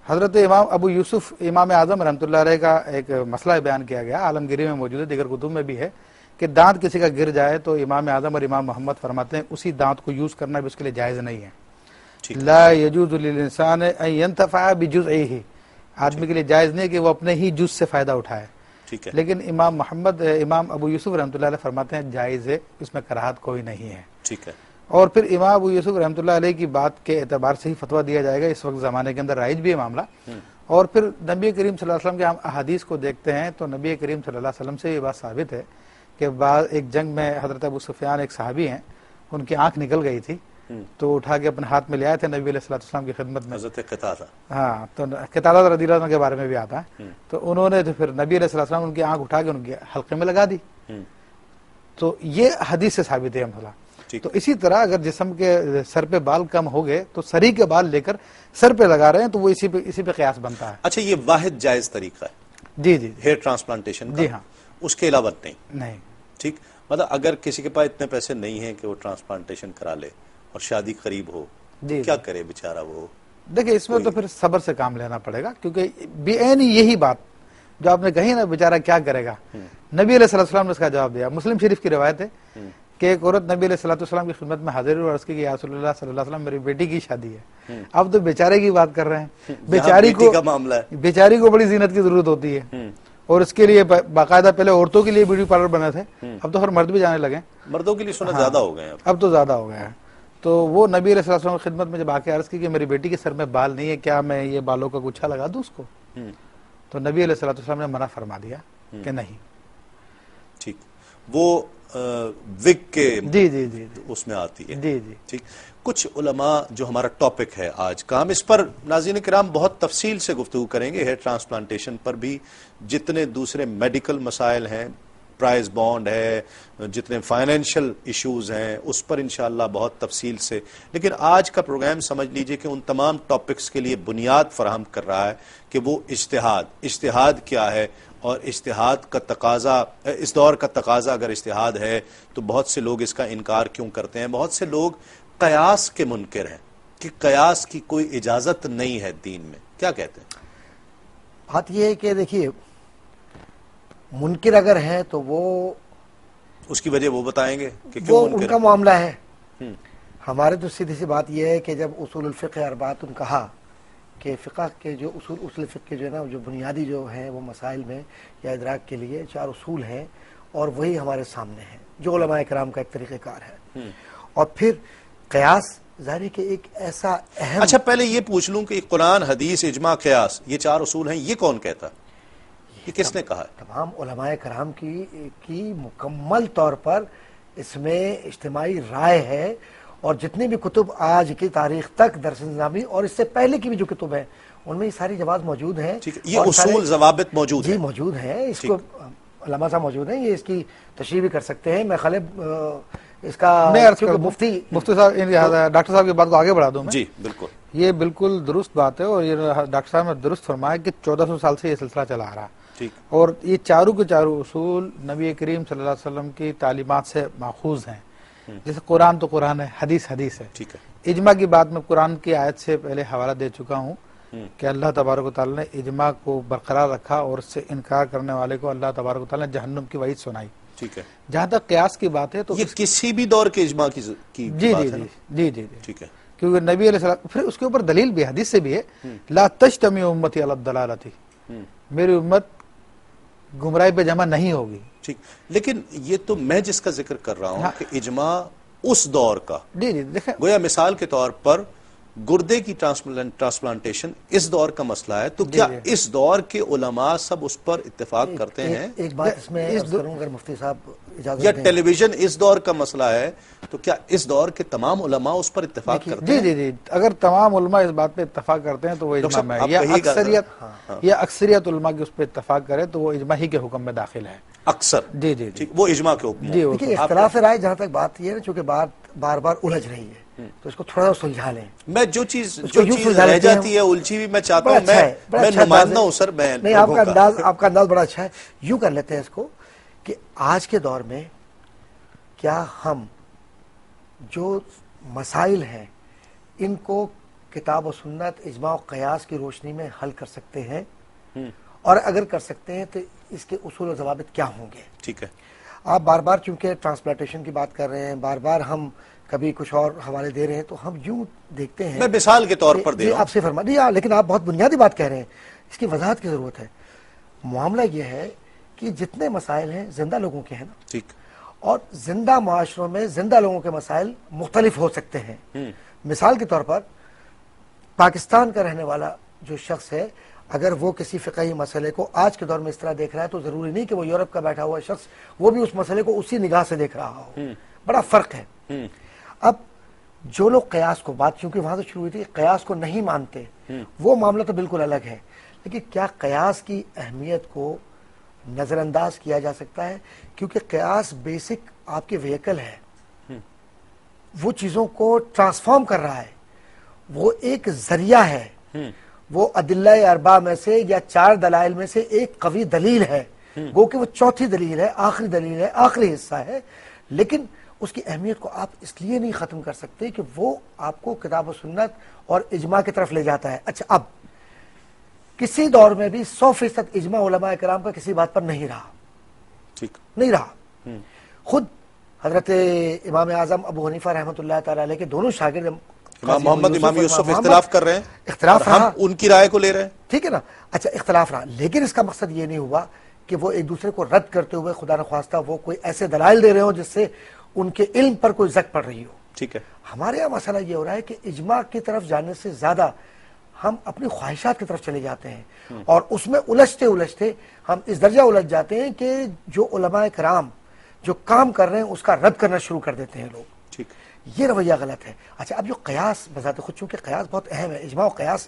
حضرت امام ابو یوسف امام اعظم رحمۃ اللہ علیہ کا ایک مسئلہ بیان کیا گیا، عالمگیری میں موجود ہے، دیگر کتب میں بھی ہے، کہ دانت کسی کا گر جائے تو امام اعظم اور امام محمد فرماتے ہیں اسی دانت کو یوز کرنا بھی اس کے لیے جائز نہیں ہے. لا یجوز للانسان ان ينتفع بجزئه، آدمی کے لیے جائز نہیں کہ وہ اپنے ہی جز سے فائدہ اٹھائے. لیکن امام ابو یوسف رحمۃ اللہ علیہ فرماتے ہیں جائز ہے، اس میں کراہت کوئی نہیں ہے. ٹھیک ہے. اور پھر امام ابو یوسف رحمۃ اللہ علیہ کی بات کے اعتبار سے ہی فتویٰ دیا جائے گا، اس وقت زمانے کے اندر رائج بھی ہے معاملہ. اور پھر نبی کریم صلی اللہ علیہ وسلم کے ہم احادیث کو دیکھتے ہیں تو نبی کریم صلی اللہ علیہ وسلم سے یہ بات ثابت ہے کہ بعض ایک جنگ میں حضرت ابو سفیان ایک صحابی ہیں، ان کی آنکھ نکل گئی تھی تو اٹھا کے اپنے ہاتھ میں لے آئے تھے نبی علیہ الصلوۃ والسلام کی خدمت میں. حضرت قتادہ، ہاں، تو قتادہ رضی اللہ عنہ کے بارے میں بھی آتا ہے. تو انہوں نے تو پھر نبی علیہ الصلوۃ والسلام ان کی آنکھ اٹھا کے ان کے حلقے میں لگا دی. تو یہ حدیث سے ثابت ہے مسئلہ. تو اسی طرح اگر جسم کے سر پہ بال کم ہو گئے تو سری کے بال لے کر سر پہ لگا رہے ہیں تو وہ اسی پہ قیاس بنتا ہے. اچھا، یہ واحد جائز طریقہ ہے جی جی ہیئر ٹرانسپلانٹیشن کا؟ جی ہاں. اس کے علاوہ نہیں؟ ٹھیک. مطلب اگر کسی کے پاس اتنے پیسے نہیں ہیں کہ وہ ٹرانسپلانٹیشن کرا لے اور شادی قریب ہو، کیا کرے بیچارہ وہ؟ دیکھیں اس میں تو پھر صبر سے کام لینا پڑے گا، کیونکہ بے عین یہی بات جو آپ نے کہی نا، بیچارہ کیا کرے گا. نبی علیہ السلام نے اس کا جواب دیا. مسلم شریف کی روایت ہے کہ ایک عورت نبی علیہ السلام کی خدمت میں حاضر ہوئی اور عرض کی کہ یا رسول اللہ صلی اللہ علیہ وسلم میری بیٹی کی شادی ہے. اب تو بیچارے کی بات کر رہے ہیں، بیچاری کو بڑی زینت کی ضرورت ہوتی ہے اور اس کے لیے باقاعدہ پہلے عورتوں کے لیے بیوٹی پارلر بنے تھے، اب تو ہر مرد بھی جانے لگے. مردوں کے لیے سنت زیادہ ہو گئے ہیں اب تو زیادہ ہو گیا ہے. تو وہ نبی علیہ السلام کی خدمت میں جب آ کے عرض کی کہ میری بیٹی کے سر میں بال نہیں ہے، کیا میں یہ بالوں کا گچھا لگا دوں اس کو؟ تو نبی علیہ السلام نے منع فرما دیا کہ نہیں. ٹھیک. وہ وگ کے جی جی جی اس میں آتی ہے. جی جی ٹھیک. کچھ علماء جو ہمارا ٹاپک ہے آج کا، ہم اس پر ناظرین کرام بہت تفصیل سے گفتگو کریں گے. ہیئر ٹرانسپلانٹیشن پر بھی جتنے دوسرے میڈیکل مسائل ہیں، پرائز بانڈ ہے، جتنے فائنینشل ایشوز ہیں، اس پر انشاءاللہ بہت تفصیل سے. لیکن آج کا پروگرام سمجھ لیجئے کہ ان تمام ٹاپکس کے لیے بنیاد فراہم کر رہا ہے کہ وہ اجتہاد کیا ہے، اور اجتہاد کا تقاضا، اس دور کا تقاضا اگر اجتہاد ہے تو بہت سے لوگ اس کا انکار کیوں کرتے ہیں؟ بہت سے لوگ قیاس کے منکر ہیں کہ قیاس کی کوئی اجازت نہیں ہے دین میں. کیا کہتے ہیں؟ بات یہ ہے کہ دیکھیے، منکر اگر ہیں تو وہ اس کی وجہ وہ بتائیں گے کہ کیوں وہ منکر ان کا معاملہ ہے. ہمارے تو سیدھی سی بات یہ ہے کہ جب اصول الفقہ اربعۃ کہا کہ فقہ کے جو اصول فقہ کے جو ہے نا، جو بنیادی جو ہیں وہ مسائل میں یا ادراک کے لیے 4 اصول ہیں، اور وہی ہمارے سامنے ہیں جو علماء کرام کا ایک طریقہ کار ہے. اور پھر قیاس ظاہر ہے کہ ایک ایسا اہم. اچھا، پہلے یہ پوچھ لوں کہ قرآن، حدیث، اجماع، قیاس، یہ 4 اصول ہیں، یہ کون کہتا؟ یہ کس نے کہا ہے؟ تمام علماء کرام کی مکمل طور پر اس میں اجتماعی رائے ہے. اور جتنی بھی کتب آج کی تاریخ تک درس نظامی اور اس سے پہلے کی بھی جو کتب ہیں ان میں یہ ساری جواز موجود ہیں. یہ اصول ضوابط موجود ہیں؟ جی موجود ہیں. اس کو علماء صاحب موجود ہیں، یہ اس کی تشریح بھی کر سکتے ہیں. میں خالب اس کا مفتی صاحب، ڈاکٹر صاحب کی بات کو آگے بڑھا دوں میں. جی بالکل، یہ بالکل درست بات ہے، اور یہ ڈاکٹر صاحب نے درست فرمایا کہ 1400 سال سے یہ سلسلہ چلا آ رہا. اور یہ چاروں کے چاروں اصول نبی کریم صلی اللہ علیہ وسلم کی تعلیمات سے ماخوذ ہیں. جیسے قرآن تو قرآن ہے، حدیث حدیث ہے. اجماع کی بات میں قرآن کی آیت سے پہلے حوالہ دے چکا ہوں کہ اللہ تبارک و تعالی نے اجماع کو برقرار رکھا اور اس سے انکار کرنے والے کو اللہ تبارک و تعالی نے جہنم کی وعید سنائی. ٹھیک ہے. جہاں تک قیاس کی بات ہے تو یہ کسی بھی دور کے اجماع کی جی جی جی جی ٹھیک ہے. کیونکہ نبی علیہ السلام، پھر اس کے اوپر دلیل بھی حدیث سے بھی ہے، لا تجتمع امتی علی الضلالۃ، میری امت گمراہی پہ جمع نہیں ہوگی. ٹھیک. لیکن یہ تو میں جس کا ذکر کر رہا ہوں کہ اجماع اس دور کا، جی جی دیکھیں، گویا مثال کے طور پر گردے کی ٹرانسپلانٹیشن اس دور کا مسئلہ ہے، تو کیا اس دور کے علماء سب اس پر اتفاق کرتے ہیں؟ ایک بات اس میں عرض کروں اگر مفتی صاحب اجازت یا دیں. ٹیلی ویژن اس دور کا مسئلہ ہے تو کیا اس دور کے تمام علماء اس پر اتفاق کرتے ہیں؟ جی جی جی اگر تمام علماء اس بات پہ اتفاق کرتے ہیں تو وہ اجماع میں ہے، یا اکثریت علماء کی اس پہ اتفاق کرے تو وہ اجماع ہی کے حکم میں داخل ہے. اکثر جی جی جی وہ اجماع کے حکم. دیکھیے اختلاف رائے جہاں تک بات یہ ہے چونکہ بات بار بار الجھ رہی ہے تو اس کو تھوڑا سا سلجھا لیں. میں جو چیز رہ جاتی ہے الجھی بھی میں چاہتا ہوں، میں نمائندہ ہوں سر. میں نہیں، آپ کا انداز بڑا اچھا ہے. یوں کر لیتے ہیں اس کو کہ آج کے دور میں کیا ہم جو مسائل ہیں ان کو کتاب و سنت اجماع و قیاس کی روشنی میں حل کر سکتے ہیں، اور اگر کر سکتے ہیں تو اس کے اصول و ضوابط کیا ہوں گے؟ ٹھیک ہے. آپ بار بار چونکہ ٹرانسپلانٹیشن کی بات کر رہے ہیں، بار بار ہم کبھی کچھ اور حوالے دے رہے ہیں، تو ہم یوں دیکھتے ہیں، میں مثال کے طور پر دے رہا ہوں. آپ سے فرما دیا، لیکن آپ بہت بنیادی بات کہہ رہے ہیں، اس کی وضاحت کی ضرورت ہے. معاملہ یہ ہے کہ جتنے مسائل ہیں زندہ لوگوں کے ہیں نا، ٹھیک، اور زندہ معاشروں میں زندہ لوگوں کے مسائل مختلف ہو سکتے ہیں. مثال کے طور پر پاکستان کا رہنے والا جو شخص ہے، اگر وہ کسی فقہی مسئلے کو آج کے دور میں اس طرح دیکھ رہا ہے تو ضروری نہیں کہ وہ یورپ کا بیٹھا ہوا شخص وہ بھی اس مسئلے کو اسی نگاہ سے دیکھ رہا ہو. بڑا فرق ہے. اب جو لوگ قیاس کو، بات کیونکہ وہاں سے شروع ہوئی تھی، قیاس کو نہیں مانتے، وہ معاملہ تو بالکل الگ ہے، لیکن کیا قیاس کی اہمیت کو نظر انداز کیا جا سکتا ہے؟ کیونکہ قیاس بیسک آپ کے وہیکل ہے، وہ چیزوں کو ٹرانسفارم کر رہا ہے، وہ ایک ذریعہ ہے، وہ ادلہ اربعہ میں سے یا 4 دلائل میں سے ایک قوی دلیل ہے، وہ کہ وہ چوتھی دلیل ہے، آخری دلیل ہے، آخری حصہ ہے. لیکن اس کی اہمیت کو آپ اس لیے نہیں ختم کر سکتے کہ وہ آپ کو کتاب و سنت اور اجماع کی طرف لے جاتا ہے. اچھا، اب کسی دور میں بھی 100% اجماع علماء کرام کا کسی بات پر نہیں رہا، ٹھیک نہیں رہا. خود حضرت امام اعظم ابو حنیفہ رحمۃ اللہ تعالی علیہ کے دونوں شاگرد امام محمد، امام یوسف اختلاف کر رہے ہیں، اختلاف اور ہم رہا، ان کی رائے کو لے رہے ہیں. ٹھیک ہے نا. اچھا، اختلاف رہا، لیکن اس کا مقصد یہ نہیں ہوا کہ وہ ایک دوسرے کو رد کرتے ہوئے خدا نخواستہ وہ کوئی ایسے دلائل دے رہے ہوں جس سے ان کے علم پر کوئی زک پڑ رہی ہو. ٹھیک ہے. ہمارے یہاں مسئلہ یہ ہو رہا ہے کہ اجماع کی طرف جانے سے زیادہ ہم اپنی خواہشات کی طرف چلے جاتے ہیں، اور اس میں الجھتے الجھتے ہم اس درجہ الجھ جاتے ہیں کہ جو علماء کرام جو کام کر رہے ہیں اس کا رد کرنا شروع کر دیتے ہیں لوگ. ٹھیک، یہ رویہ غلط ہے. اچھا، اب جو قیاس بذات خود، چونکہ قیاس بہت اہم ہے، اجماع و قیاس،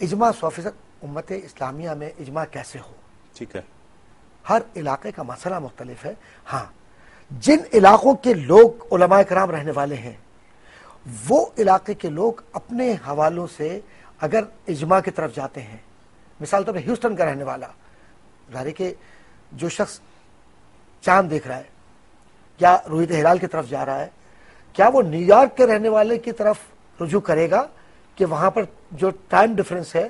اجماع 100% امت اسلامیہ میں اجماع کیسے ہو؟ ٹھیک ہے. ہر علاقے کا مسئلہ مختلف ہے. ہاں، جن علاقوں کے لوگ علماء کرام رہنے والے ہیں، وہ علاقے کے لوگ اپنے حوالوں سے اگر اجماع کی طرف جاتے ہیں، مثال طور پر ہیوسٹن کا رہنے والا، ظاہر ہے کہ جو شخص چاند دیکھ رہا ہے یا رویت ہلال کی طرف جا رہا ہے، کیا وہ نیو یارک کے رہنے والے کی طرف رجوع کرے گا کہ وہاں پر جو ٹائم ڈیفرنس ہے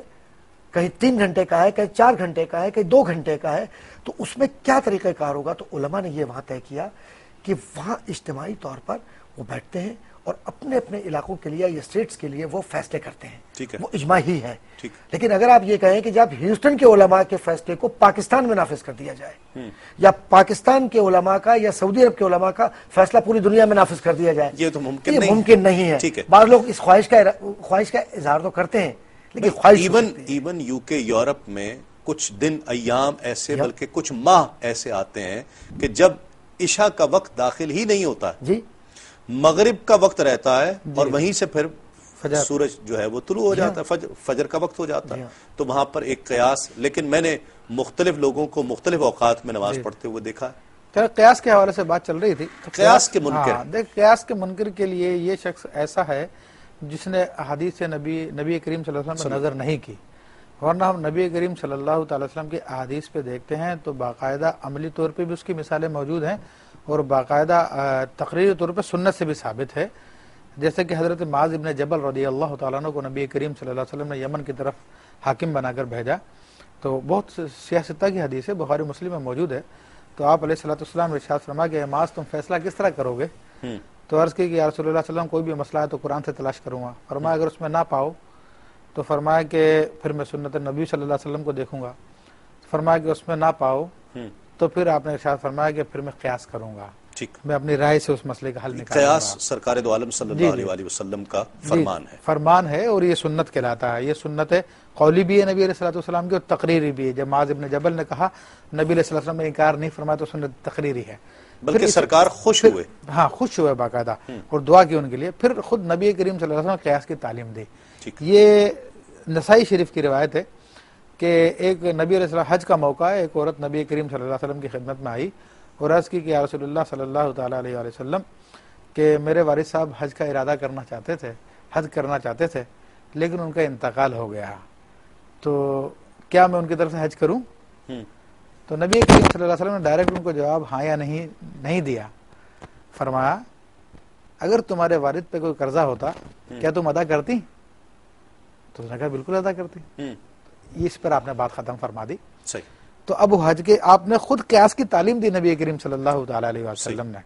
کہیں 3 گھنٹے کا ہے، کہیں 4 گھنٹے کا ہے، کہیں 2 گھنٹے کا ہے، تو اس میں کیا طریقہ کار ہوگا؟ تو علماء نے یہ وہاں طے کیا کہ وہاں اجتماعی طور پر وہ بیٹھتے ہیں اور اپنے اپنے علاقوں کے لیے یا اسٹیٹس کے لیے وہ فیصلے کرتے ہیں. ٹھیک ہے. وہ اجماع ہی ہے. ٹھیک. لیکن اگر آپ یہ کہیں کہ جب ہیوسٹن کے علماء کے فیصلے کو پاکستان میں نافذ کر دیا جائے، یا پاکستان کے علماء کا یا سعودی عرب کے علماء کا فیصلہ پوری دنیا میں نافذ کر دیا جائے، یہ تو ممکن نہیں ہے. ٹھیک ہے. بعض لوگ اس خواہش کا اظہار تو کرتے ہیں، لیکن خواہش ایون یو کے یورپ میں کچھ دن، ایام ایسے، بلکہ کچھ ماہ ایسے آتے ہیں کہ جب عشاء کا وقت داخل ہی نہیں ہوتا، جی، مغرب کا وقت رہتا ہے، اور وہیں سے پھر سورج جو ہے وہ طلوع ہو جاتا ہے، فجر کا وقت ہو جاتا ہے. تو وہاں پر ایک قیاس، لیکن میں نے مختلف لوگوں کو مختلف اوقات میں نماز پڑھتے ہوئے دیکھا ہے. قیاس کے حوالے سے بات چل رہی تھی. قیاس کے منکر، دیکھ، قیاس کے منکر کے لیے یہ شخص ایسا ہے جس نے حدیث نبی کریم صلی اللہ علیہ وسلم میں نظر نہیں کی، ورنہ ہم نبی کریم صلی اللہ تعالی وسلم کی احادیث پہ دیکھتے ہیں تو باقاعدہ عملی طور پہ بھی اس کی مثالیں موجود ہیں، اور باقاعدہ تقریری طور پہ سنت سے بھی ثابت ہے. جیسے کہ حضرت معاذ ابن جبل رضی اللہ تعالیٰ عنہ کو نبی کریم صلی اللہ علیہ وسلم نے یمن کی طرف حاکم بنا کر بھیجا، تو بہت سیاستہ کی حدیث ہے، بخاری مسلم میں موجود ہے. تو آپ علیہ الصلوۃ والسلام نے ارشاد فرمایا کہ معاذ تم فیصلہ کس طرح کرو گے؟ تو عرض کی کہ یا رسول اللہ صلی اللہ علیہ وسلم کوئی بھی مسئلہ ہے تو قرآن سے تلاش کروں گا. فرمایا اگر اس میں نہ پاؤ تو فرمایا کہ پھر میں سنت نبی صلی اللہ علیہ وسلم کو دیکھوں گا. فرمایا کہ اس میں نہ پاؤ تو پھر آپ نے ارشاد فرمایا کہ پھر میں قیاس کروں گا، میں اپنی رائے سے اس مسئلے کا حل نکالوں گا. قیاس سرکار دو عالم صلی اللہ علیہ وآلہ وسلم کا فرمان ہے، اور یہ سنت کہلاتا ہے. یہ سنت قولی بھی ہے نبی علیہ الصلوۃ والسلام کی، اور تقریری بھی ہے. جب معاذ ابن جبل نے کہا نبی علیہ الصلوۃ والسلام نے انکار نہیں فرمایا تو سنت تقریری ہے، بلکہ سرکار خوش ہوئے. ہاں، خوش ہوئے باقاعدہ، اور دعا کی ان کے لیے. پھر خود نبی کریم صلی اللہ علیہ وسلم نے قیاس کی تعلیم دی. یہ نسائی شریف کی روایت ہے کہ ایک نبی علیہ السلام حج کا موقع ہے، ایک عورت نبی کریم صلی اللہ علیہ وسلم کی خدمت میں آئی اور عرض کی کہ یا رسول اللہ صلی اللہ تعالیٰ علیہ وسلم کہ میرے والد صاحب حج کا ارادہ کرنا چاہتے تھے، حج کرنا چاہتے تھے، لیکن ان کا انتقال ہو گیا، تو کیا میں ان کی طرف سے حج کروں؟ تو نبی کریم صلی اللہ علیہ وسلم نے ڈائریکٹ ان کو جواب ہاں یا نہیں دیا. فرمایا اگر تمہارے والد پہ کوئی قرضہ ہوتا کیا تم ادا کرتی؟ تو اس نے کہا بالکل ادا کرتی. اس پر آپ نے بات ختم فرما دی. صحیح. تو اب حج کے آپ نے خود قیاس کی تعلیم دی نبی کریم صلی اللہ تعالی علیہ وسلم نے.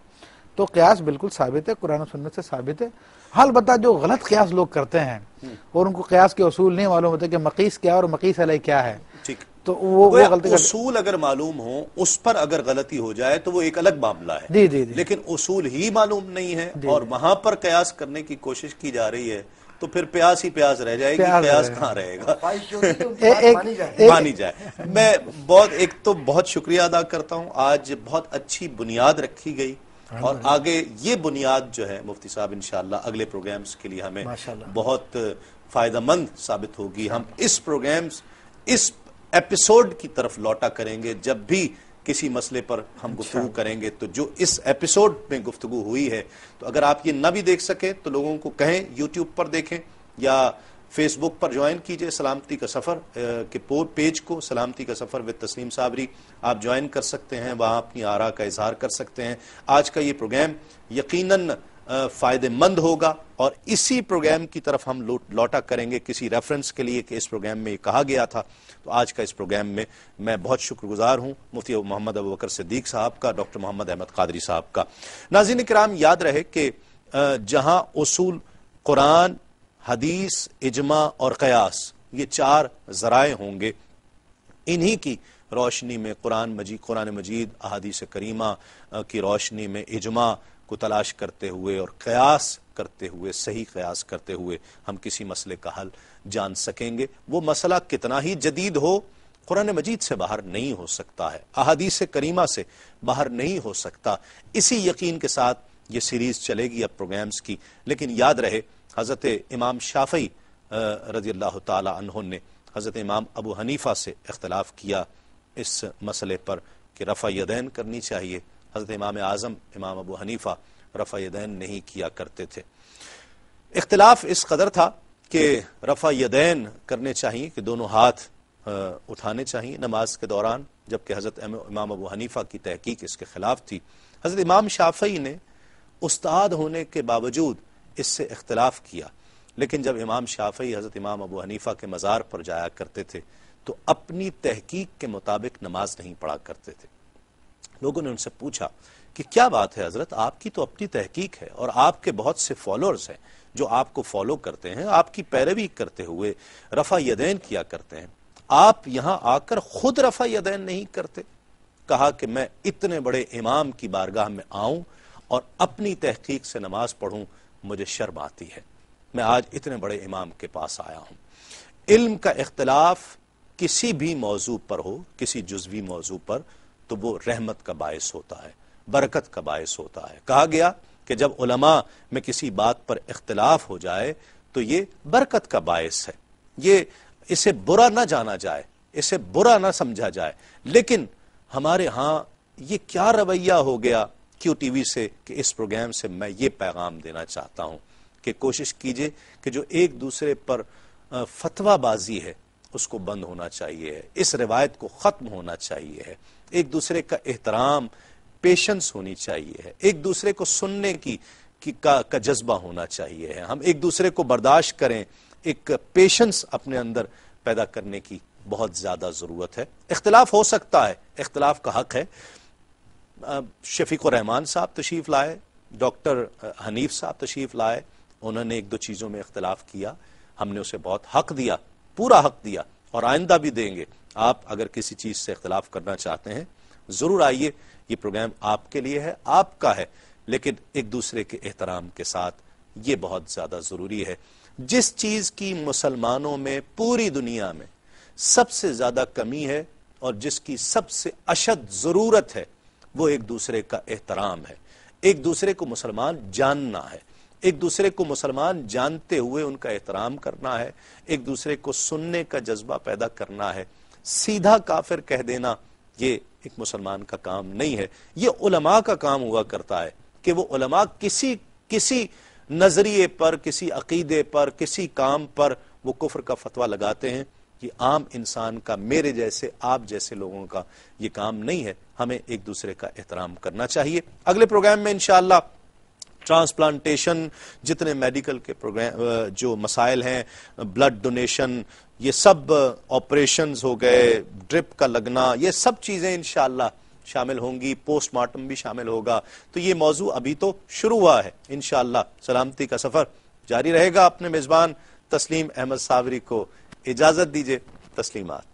تو قیاس بالکل ثابت ہے, قرآن و سنت سے ثابت ہے. البتہ جو غلط قیاس لوگ کرتے ہیں اور ان کو قیاس کے اصول نہیں معلوم ہوتے کہ مقیس کیا اور مقیس علیہ کیا ہے, تو وہ غلطی اصول اگر معلوم ہو اس پر اگر غلطی ہو جائے تو وہ ایک الگ معاملہ ہے. جی جی. لیکن اصول ہی معلوم نہیں ہے اور وہاں پر قیاس کرنے کی کوشش کی جا رہی ہے تو پھر پیاس ہی پیاس رہ جائے گی, قیاس کہاں رہے گا, مانی جائے. میں ایک تو بہت شکریہ ادا کرتا ہوں, آج بہت اچھی بنیاد رکھی گئی اور آگے یہ بنیاد جو ہے مفتی صاحب انشاءاللہ اگلے پروگرامز کے لیے ہمیں بہت فائدہ مند ثابت ہوگی. ہم اس ایپیسوڈ کی طرف لوٹا کریں گے جب بھی کسی مسئلے پر ہم گفتگو کریں گے. تو جو اس ایپیسوڈ میں گفتگو ہوئی ہے, تو اگر آپ یہ نہ بھی دیکھ سکیں تو لوگوں کو کہیں یوٹیوب پر دیکھیں یا فیس بک پر جوائن کیجئے سلامتی کا سفر کے پیج کو, سلامتی کا سفر وتھ تسلیم صابری. آپ جوائن کر سکتے ہیں, وہاں اپنی آراء کا اظہار کر سکتے ہیں. آج کا یہ پروگرام یقیناً فائدہ مند ہوگا اور اسی پروگرام کی طرف ہم لوٹا کریں گے کسی ریفرنس کے لیے کہ اس پروگرام میں یہ کہا گیا تھا. تو آج کا اس پروگرام میں بہت شکر گزار ہوں مفتی محمد ابوبکر صدیق صاحب کا, ڈاکٹر محمد احمد قادری صاحب کا. ناظرین کرام, یاد رہے کہ جہاں اصول قرآن, حدیث, اجماع اور قیاس یہ 4 ذرائع ہوں گے, انہی کی روشنی میں قرآن مجید احادیث کریمہ کی روشنی میں اجماع کو تلاش کرتے ہوئے اور قیاس کرتے ہوئے, صحیح قیاس کرتے ہوئے ہم کسی مسئلے کا حل جان سکیں گے. وہ مسئلہ کتنا ہی جدید ہو قرآن مجید سے باہر نہیں ہو سکتا ہے, احادیث کریمہ سے باہر نہیں ہو سکتا. اسی یقین کے ساتھ یہ سیریز چلے گی اب پروگرامز کی. لیکن یاد رہے حضرت امام شافعی رضی اللہ تعالی عنہ نے حضرت امام ابو حنیفہ سے اختلاف کیا اس مسئلے پر کہ رفع یدین کرنی چاہیے. حضرت امام اعظم امام ابو حنیفہ رفع یدین نہیں کیا کرتے تھے. اختلاف اس قدر تھا کہ رفع یدین کرنے چاہیے کہ دونوں ہاتھ اٹھانے چاہیے نماز کے دوران, جبکہ حضرت امام ابو حنیفہ کی تحقیق اس کے خلاف تھی. حضرت امام شافعی نے استاد ہونے کے باوجود اس سے اختلاف کیا, لیکن جب امام شافعی حضرت امام ابو حنیفہ کے مزار پر جایا کرتے تھے تو اپنی تحقیق کے مطابق نماز نہیں پڑھا کرتے تھے. لوگوں نے ان سے پوچھا کہ کیا بات ہے حضرت, آپ کی تو اپنی تحقیق ہے اور آپ کے بہت سے فالوورز ہیں جو آپ کو فالو کرتے ہیں, آپ کی پیروی کرتے ہوئے رفع یدین کیا کرتے ہیں, آپ یہاں آ کر خود رفع یدین نہیں کرتے. کہا کہ میں اتنے بڑے امام کی بارگاہ میں آؤں اور اپنی تحقیق سے نماز پڑھوں, مجھے شرم آتی ہے. میں آج اتنے بڑے امام کے پاس آیا ہوں. علم کا اختلاف کسی بھی موضوع پر ہو, کسی جزوی موضوع پر, تو وہ رحمت کا باعث ہوتا ہے, برکت کا باعث ہوتا ہے. کہا گیا کہ جب علماء میں کسی بات پر اختلاف ہو جائے تو یہ برکت کا باعث ہے, اسے برا نہ جانا جائے, اسے برا نہ سمجھا جائے. لیکن ہمارے ہاں یہ کیا رویہ ہو گیا کیو ٹی وی سے کہ اس پروگرام سے میں یہ پیغام دینا چاہتا ہوں کہ کوشش کیجئے کہ جو ایک دوسرے پر فتویٰ بازی ہے اس کو بند ہونا چاہیے, اس روایت کو ختم ہونا چاہیے, ایک دوسرے کا احترام, پیشنس ہونی چاہیے, ایک دوسرے کو سننے کا جذبہ ہونا چاہیے, ہم ایک دوسرے کو برداشت کریں, ایک پیشنس اپنے اندر پیدا کرنے کی بہت زیادہ ضرورت ہے. اختلاف ہو سکتا ہے, اختلاف کا حق ہے. شفیق الرحمان صاحب تشریف لائے, ڈاکٹر حنیف صاحب تشریف لائے, انہوں نے 1-2 چیزوں میں اختلاف کیا, ہم نے اسے بہت حق دیا, پورا حق دیا اور آئندہ بھی دیں گے. آپ اگر کسی چیز سے اختلاف کرنا چاہتے ہیں ضرور آئیے, یہ پروگرام آپ کے لیے ہے, آپ کا ہے, لیکن ایک دوسرے کے احترام کے ساتھ یہ بہت زیادہ ضروری ہے. جس چیز کی مسلمانوں میں پوری دنیا میں سب سے زیادہ کمی ہے اور جس کی سب سے اشد ضرورت ہے وہ ایک دوسرے کا احترام ہے. ایک دوسرے کو مسلمان جاننا ہے, ایک دوسرے کو مسلمان جانتے ہوئے ان کا احترام کرنا ہے, ایک دوسرے کو سننے کا جذبہ پیدا کرنا ہے. سیدھا کافر کہہ دینا یہ ایک مسلمان کا کام نہیں ہے, یہ علماء کا کام ہوا کرتا ہے کہ وہ علماء کسی نظریے پر, کسی عقیدے پر, کسی کام پر وہ کفر کا فتویٰ لگاتے ہیں. یہ عام انسان کا, میرے جیسے, آپ جیسے لوگوں کا یہ کام نہیں ہے. ہمیں ایک دوسرے کا احترام کرنا چاہیے. اگلے پروگرام میں انشاءاللہ ٹرانسپلانٹیشن، جتنے میڈیکل کے پروگرام جو مسائل ہیں، بلڈ ڈونیشن، یہ سب آپریشنز ہو گئے، ڈرپ کا لگنا، یہ سب چیزیں انشاءاللہ شامل ہوں گی، پوسٹ مارٹم بھی شامل ہوگا. تو یہ موضوع ابھی تو شروع ہوا ہے. انشاءاللہ سلامتی کا سفر جاری رہے گا. اپنے میزبان تسلیم احمد صابری کو اجازت دیجیے. تسلیمات.